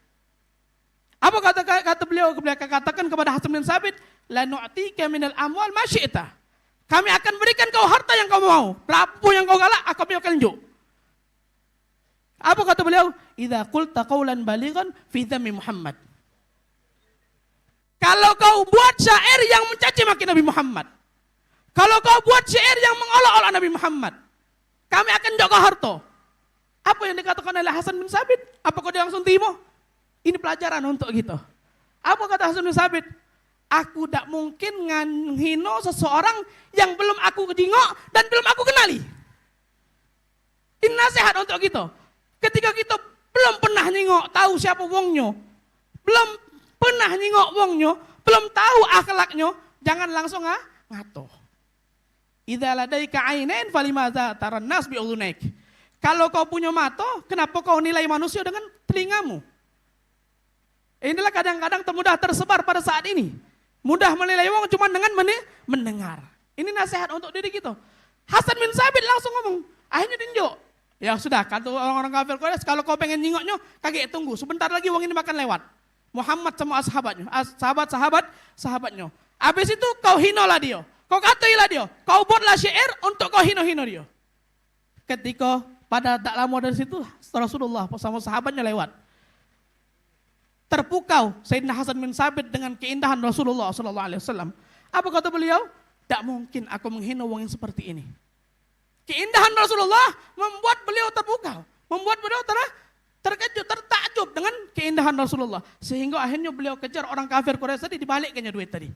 Apa kata beliau? Beliau katakan kepada Hasan bin Sabit, la nu'tika minal amwal ma syi'ta. Kami akan berikan kau harta yang kau mau. Berapa yang kau galak, kami akan tunjuk. Apa kata beliau? Idza qulta qawlan balighan fi dhammi Muhammad. Kalau kau buat syair yang mencaci maki Nabi Muhammad, kalau kau buat syair yang mengolok-olok Nabi Muhammad, kami akan jaga harta. Apa yang dikatakan oleh Hasan bin Sabit? Apakah dia langsung timo? Ini pelajaran untuk kita. Apa kata Hasan bin Sabit? Aku tak mungkin menghina seseorang yang belum aku jengok dan belum aku kenali. Ini nasihat untuk kita. Ketika kita belum pernah nyengok, tahu siapa wongnya, belum pernah nyengok wongnya, belum tahu akhlaknya, jangan langsung ngato. Idza ladaika ainain falimadza taran nas bi'udhunaik. Kalau kau punya mata, kenapa kau nilai manusia dengan telingamu? Inilah kadang-kadang mudah tersebar pada saat ini. Mudah menilai orang cuma dengan mendengar. Ini nasihat untuk diri kita. Hasan bin Sabit langsung ngomong, akhirnya tinjuk. Ya sudah, kata orang-orang kafir Quraisy, kalau kau pengen nyingoknya, kakek tunggu. Sebentar lagi uang ini makan lewat. Muhammad sama sahabatnya. Habis itu kau hinalah dia. Kau katailah dia. Kau buatlah syair untuk kau hina-hina dia. Ketika pada tak lama dari situ Rasulullah sama sahabatnya lewat. Terpukau Sayyidina Hasan bin Sabit dengan keindahan Rasulullah SAW. Apa kata beliau? Tak mungkin aku menghina orang yang seperti ini. Keindahan Rasulullah membuat beliau terpukau, membuat beliau terkejut, tertakjub dengan keindahan Rasulullah. Sehingga akhirnya beliau kejar orang kafir Quraisy tadi, dibalikkannya duit tadi.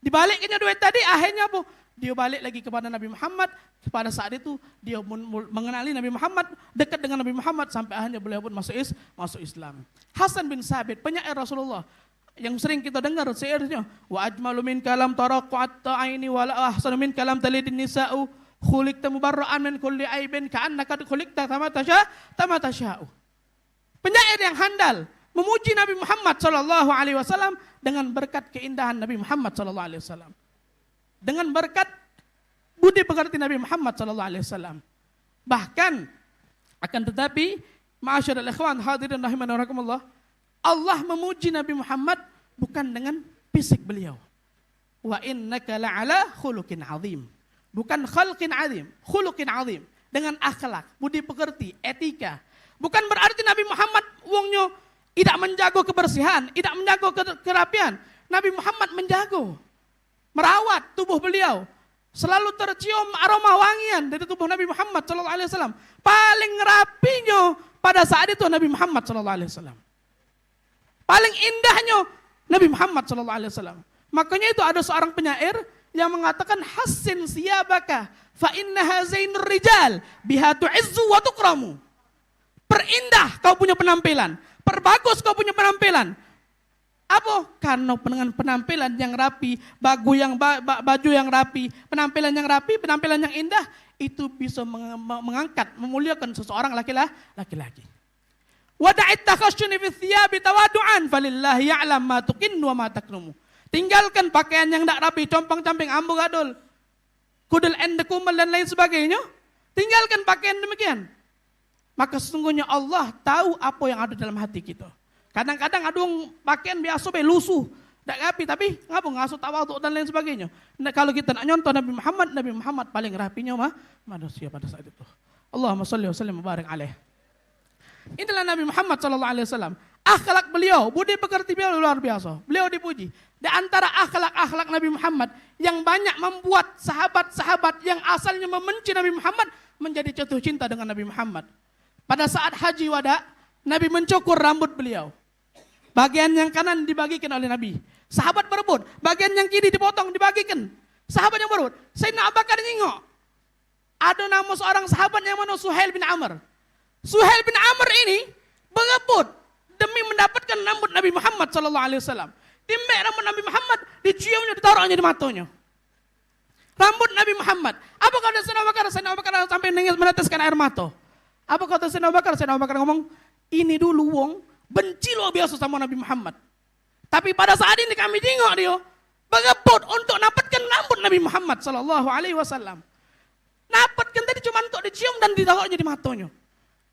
Dibalikkannya duit tadi, akhirnya apa? Dia balik lagi kepada Nabi Muhammad. Pada saat itu dia mengenali Nabi Muhammad, dekat dengan Nabi Muhammad sampai akhirnya beliau pun masuk Islam. Hasan bin Sabit, penyair Rasulullah yang sering kita dengar syairnya, wa ajmalu min kalam taraqat aini wa la ahsanu min kalam talidin nisa'u khuliqta mubarra'an min kulli aibin ka'annaka khuliqta kama tasha'u. Penyair yang handal memuji Nabi Muhammad SAW dengan berkat keindahan Nabi Muhammad SAW. Dengan berkat budi pekerti Nabi Muhammad SAW. Bahkan akan tetapi, ma'asyiral ikhwan hadirin rahimani wa rahimakumullah, Allah memuji Nabi Muhammad bukan dengan fisik beliau. Wa innaka la'ala khuluqin azim. Bukan khalqin azim, khuluqin azim. Dengan akhlak, budi pekerti, etika. Bukan berarti Nabi Muhammad wongnya tidak menjaga kebersihan, tidak menjaga kerapian. Nabi Muhammad menjaga, merawat tubuh beliau. Selalu tercium aroma wangian dari tubuh Nabi Muhammad SAW. Paling rapinya pada saat itu Nabi Muhammad SAW. Paling indahnya Nabi Muhammad SAW. Makanya itu ada seorang penyair yang mengatakan hassin siyabaka fa innaha zainur rijal biha tu'izzu wa tukramu. Perindah kau punya penampilan, perbagus kau punya penampilan. Apa? Karena dengan penampilan yang rapi, baju yang rapi, penampilan yang indah, itu bisa mengangkat, memuliakan seseorang laki-laki. Wada'it takhasyuni fi thiyabi tawadu'an falillahi ya'lam ma tukinnu wa ma taknumu. Tinggalkan pakaian yang tidak rapi, compang-camping, amburadul, kudul endekumal dan lain sebagainya. Tinggalkan pakaian demikian. Maka sesungguhnya Allah tahu apa yang ada dalam hati kita. Kadang-kadang ada pakaian biasa lusuh, tidak rapi, tapi ngasuh tawaduk dan lain sebagainya. Nah, kalau kita nak nyontoh Nabi Muhammad paling rapinya manusia pada saat itu. Allahumma sholli wa sallim wa barik alaih. Inilah Nabi Muhammad SAW. Akhlak beliau, budi pekerti beliau luar biasa. Beliau dipuji. Di antara akhlak-akhlak Nabi Muhammad yang banyak membuat sahabat-sahabat yang asalnya membenci Nabi Muhammad menjadi jatuh cinta dengan Nabi Muhammad. Pada saat haji wada, Nabi mencukur rambut beliau. Bagian yang kanan dibagikan oleh Nabi. Sahabat berebut. Bagian yang kiri dipotong, dibagikan. Sahabat yang berebut. Sayyidina Abu Bakar nyingok. Ada nama seorang sahabat yang mana Suhail bin Amr. Suhail bin Amr ini berebut demi mendapatkan rambut Nabi Muhammad SAW. Timbek rambut Nabi Muhammad, diciumnya, ditaruhnya di matanya. Rambut Nabi Muhammad. Apa kata Sayyidina Abu Bakar? Sayyidina Abu Bakar sampai nangis meneteskan air mata. Apa kata Sayyidina Abu Bakar? Sayyidina Abu Bakar ngomong, ini dulu wong benci luar biasa sama Nabi Muhammad. Tapi pada saat ini kami tengok dia berebut untuk dapatkan rambut Nabi Muhammad SAW. Dapatkan tadi cuma untuk dicium dan ditaruhnya di matanya.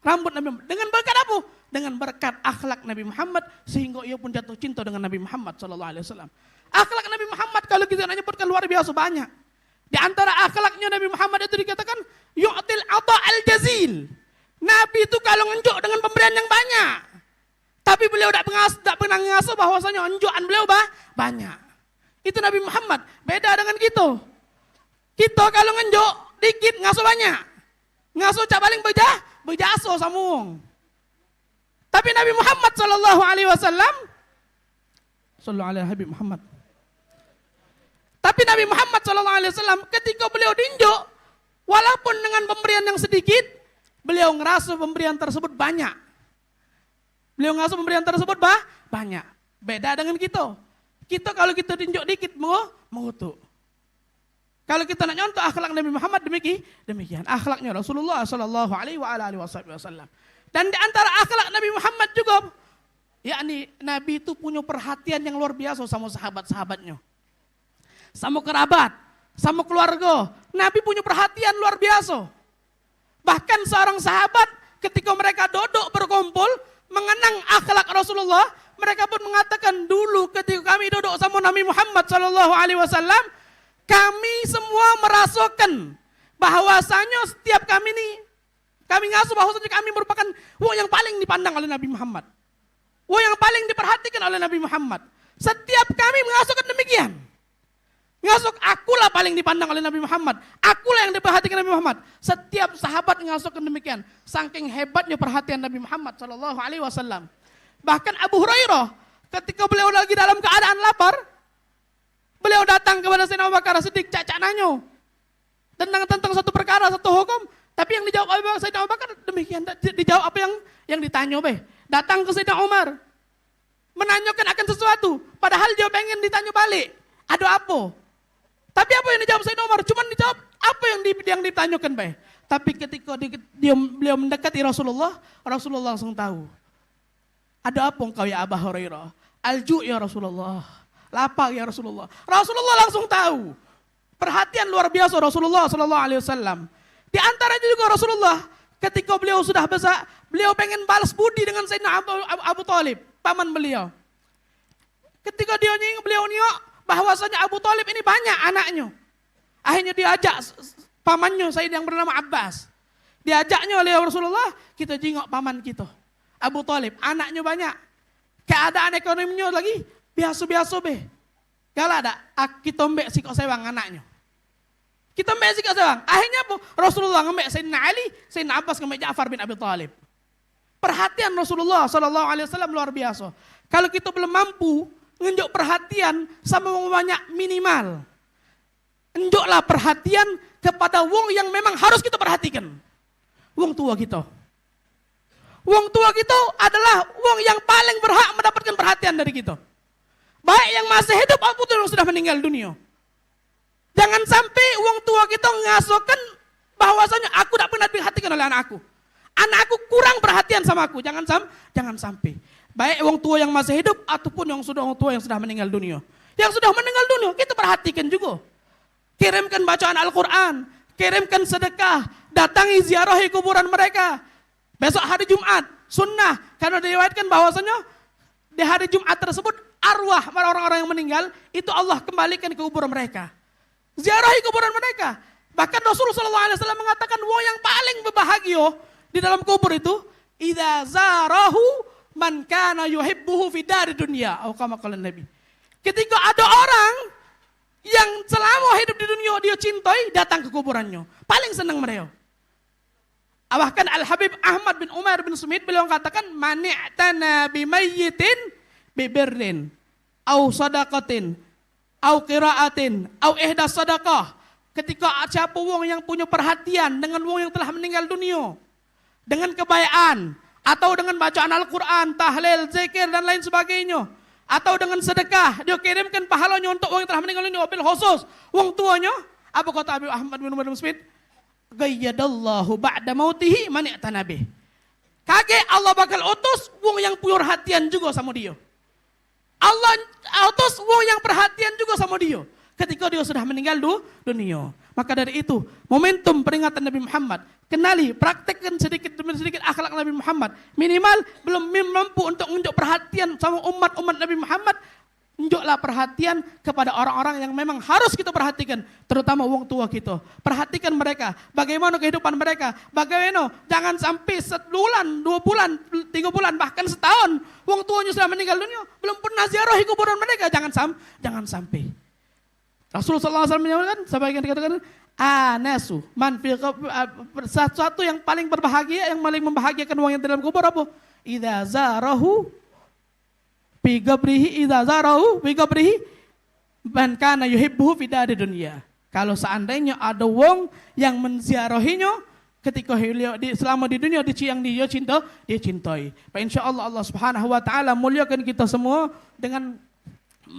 Rambut Nabi Muhammad. Dengan berkat apa? Dengan berkat akhlak Nabi Muhammad sehingga ia pun jatuh cinta dengan Nabi Muhammad SAW. Akhlak Nabi Muhammad kalau kita nyebutkan luar biasa banyak. Di antara akhlaknya Nabi Muhammad itu dikatakan yu'til ata al-jazil. Nabi itu kalau ngenjuk dengan pemberian yang banyak. Tapi beliau tidak pernah ngasuh bahwasanya enjukan beliau banyak. Itu Nabi Muhammad. Beda dengan kita. Kita kalau ngenjuk dikit ngasuh banyak. Ngasuh cak paling bejaso sama wong. Tapi Nabi Muhammad SAW sallallahu alaihi Habib Muhammad. Tapi Nabi Muhammad SAW ketika beliau dinjuk, walaupun dengan pemberian yang sedikit, beliau ngerasa pemberian tersebut banyak. Beliau ngerasa pemberian tersebut banyak. Beda dengan kita. Kita kalau kita dinjuk dikit mengutuk. Kalau kita nak nyontoh akhlak Nabi Muhammad demikian. Akhlaknya Rasulullah sallallahu alaihi wasallam. Dan di antara akhlak Nabi Muhammad juga, yakni Nabi itu punya perhatian yang luar biasa sama sahabat-sahabatnya. Sama kerabat, sama keluarga. Nabi punya perhatian luar biasa. Bahkan seorang sahabat ketika mereka duduk berkumpul mengenang akhlak Rasulullah, mereka pun mengatakan dulu ketika kami duduk sama Nabi Muhammad SAW, kami semua merasakan bahwasanya setiap kami ngasuh bahwasanya kami merupakan yang paling dipandang oleh Nabi Muhammad, yang paling diperhatikan oleh Nabi Muhammad. Setiap kami mengasuhkan demikian. Ngasuh akulah paling dipandang oleh Nabi Muhammad. Akulah yang diperhatikan Nabi Muhammad. Setiap sahabat ngasuhkan demikian. Saking hebatnya perhatian Nabi Muhammad SAW. Bahkan Abu Hurairah ketika beliau lagi dalam keadaan lapar, beliau datang kepada Sayyidina Abu Bakar Siddiq cak nanyo tentang satu perkara, satu hukum. Tapi yang dijawab Sayyidina Abu Bakar demikian. Dijawab apa yang ditanya Datang ke Sayyidina Umar menanyakan akan sesuatu. Padahal dia pengen ditanya balik. Ada apa? Tapi apa yang dijawab Sayyidina Umar? Cuma dijawab apa yang ditanyakan Tapi ketika beliau mendekati Rasulullah langsung tahu. Ada apa engkau ya Abu Hurairah? Alju ya Rasulullah. Lapar ya Rasulullah. Rasulullah langsung tahu. Perhatian luar biasa Rasulullah SAW. Di antaranya juga Rasulullah ketika beliau sudah besar, beliau pengen balas budi dengan Sayyidina Abu Talib, paman beliau. Ketika beliau nyok bahwasanya Abu Talib ini banyak anaknya. Akhirnya diajak pamannya Sayyid yang bernama Abbas. Diajaknya oleh Rasulullah, kita jengok paman kita. Abu Talib, anaknya banyak. Keadaan ekonominya lagi biasa-biasa be. Kalau ada, kita mbek sikok sewang anaknya. Kita mbek sikok sewang. Akhirnya Rasulullah ngembek Sayyidina Ali, Sayyidina Abbas ngembek Ja'far bin Abi Talib. Perhatian Rasulullah SAW luar biasa. Kalau kita belum mampu nunjuk perhatian sama wong banyak minimal. Nunjuklah perhatian kepada wong yang memang harus kita perhatikan. Wong tua kita. Wong tua kita adalah wong yang paling berhak mendapatkan perhatian dari kita. Baik yang masih hidup maupun yang sudah meninggal dunia. Jangan sampai wong tua kita ngasuhkan bahwasanya aku tidak pernah diperhatikan oleh anakku. Anakku kurang perhatian sama aku. Jangan sampai. Baik wong tua yang masih hidup ataupun yang wong tua yang sudah meninggal dunia. Yang sudah meninggal dunia kita perhatikan juga. Kirimkan bacaan Al-Quran, kirimkan sedekah, datangi ziarahi kuburan mereka. Besok hari Jumat, sunnah, karena diriwayatkan bahwasanya di hari Jumat tersebut arwah orang-orang yang meninggal itu Allah kembalikan ke kuburan mereka. Ziarahi kuburan mereka. Bahkan Rasulullah SAW mengatakan wong yang paling berbahagia di dalam kubur itu, idza zarahu man kana yuhibbuhu fi dari dunia. Atau kama qala Nabi. Ketika ada orang yang selama hidup di dunia dia cintai, datang ke kuburannya. Paling senang mereka. Bahkan Al-Habib Ahmad bin Umar bin Sumit beliau katakan, mani'tana bimayyitin bibirrin, au sadaqatin, au qiraatin, au ihdas sadaqah. Ketika siapa wong yang punya perhatian dengan wong yang telah meninggal dunia, dengan kebayaan, atau dengan bacaan Al-Quran, tahlil, zikir, dan lain sebagainya, atau dengan sedekah, dia kirimkan pahalanya untuk wong yang telah meninggal dunia, wabil khusus, wong tuanya, apa kata Habib Ahmad bin Umar bin Sumit? Gayyadallahu ba'da mautihi man i'tana bih. Kage Allah bakal utus wong yang punya perhatian juga sama dia. Allah utus wong yang perhatian juga sama dia ketika dia sudah meninggal dunia. Maka dari itu, momentum peringatan Nabi Muhammad, kenali, praktekkan sedikit demi sedikit akhlak Nabi Muhammad. Minimal belum mampu untuk menunjuk perhatian sama umat-umat Nabi Muhammad, tunjuklah perhatian kepada orang-orang yang memang harus kita perhatikan, terutama wong tua kita. Perhatikan mereka, bagaimana kehidupan mereka, bagaimana, jangan sampai 1 bulan, 2 bulan, 3 bulan, bahkan setahun, wong tuanya sudah meninggal dunia, belum pernah ziarahi kuburan mereka, jangan sampai. Rasulullah SAW menyatakan, sebagian dikatakan, anasu, sesuatu yang paling berbahagia, yang paling membahagiakan wong yang dalam kubur apa? Idza zarahu Bigabrihi idza zarahu bigabrihi man kana yuhibbuhu fi dari dunia. Kalau seandainya ada wong yang menziarahinya ketika selama di dunia yang dia cintai. Insyaallah Allah Subhanahu wa taala muliakan kita semua dengan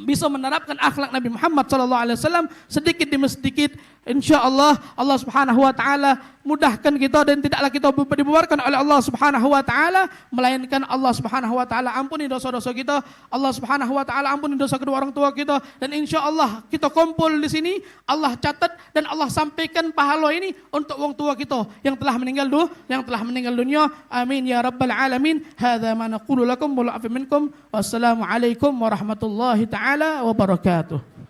bisa menerapkan akhlak Nabi Muhammad SAW sedikit demi sedikit. Insyaallah Allah Subhanahu wa taala mudahkan kita dan tidaklah kita dibubarkan oleh Allah Subhanahu wa taala, melainkan Allah Subhanahu wa taala ampuni dosa-dosa kita, Allah Subhanahu wa taala ampuni dosa kedua orang tua kita, dan insyaallah kita kumpul di sini Allah catat dan Allah sampaikan pahala ini untuk wong tua kita yang telah meninggal dunia. Amin ya rabbal alamin. Hadza ma naqulu lakum wa la'afu minkum. Wassalamu alaikum warahmatullahi taala wabarakatuh.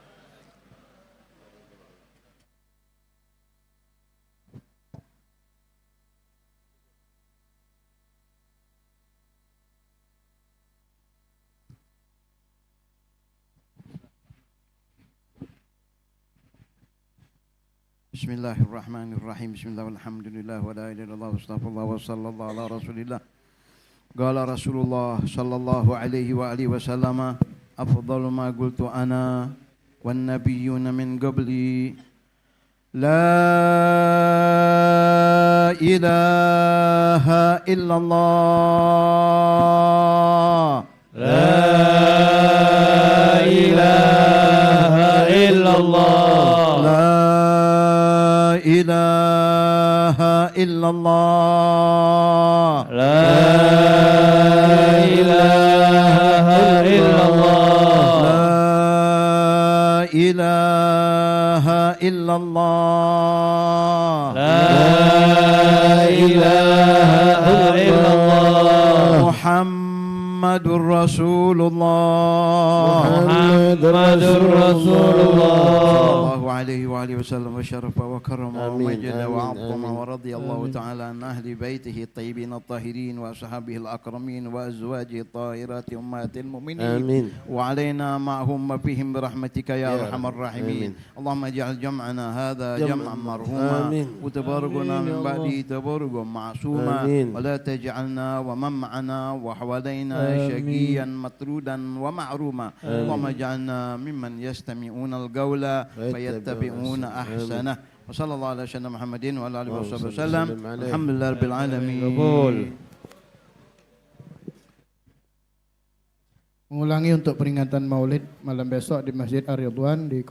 Bismillahirrahmanirrahim. Bismillah walhamdulillah wa la ilaha illallah wa astaghfirullah wa sallallahu ala rasulillah. Qala Rasulullah sallallahu alaihi wa alihi wasallam, afdalu ma qultu ana wan nabiyyuna min qabli la ilaha illallah. La ilaha illallah. ilaha illallah. La ilaha illallah. La ilaha illallah. La ilaha illallah. Muhammadur Rasulullah. Muhammadur Rasulullah. Sallallahu عليه وآله وسلم وشرف وكرم آمين، ومجد آمين، وعظم آمين. ورضي الله تعالى عن أهل بيته الطيبين الطاهرين وأصحابه الأكرمين وأزواجه الطاهرات أمهات المؤمنين آمين. وعلينا معهم وفيهم برحمتك يا يا أرحم رب. الراحمين آمين. اللهم اجعل جمعنا هذا جمعا جمعا مرحوما آمين. وتباركنا آمين من يا بعده الله. تباركا معصوما آمين. ولا تجعلنا ومن معنا وحوالينا شقيا مطرودا ومعروما اللهم اجعلنا ممن يستمعون القول فيتبعون أحسنه وصلى الله على سيدنا محمد وعلى آله وصحبه وسلم الحمد لله رب العالمين. Mengulangi untuk peringatan Maulid malam besok di Masjid Ar-Ridwan di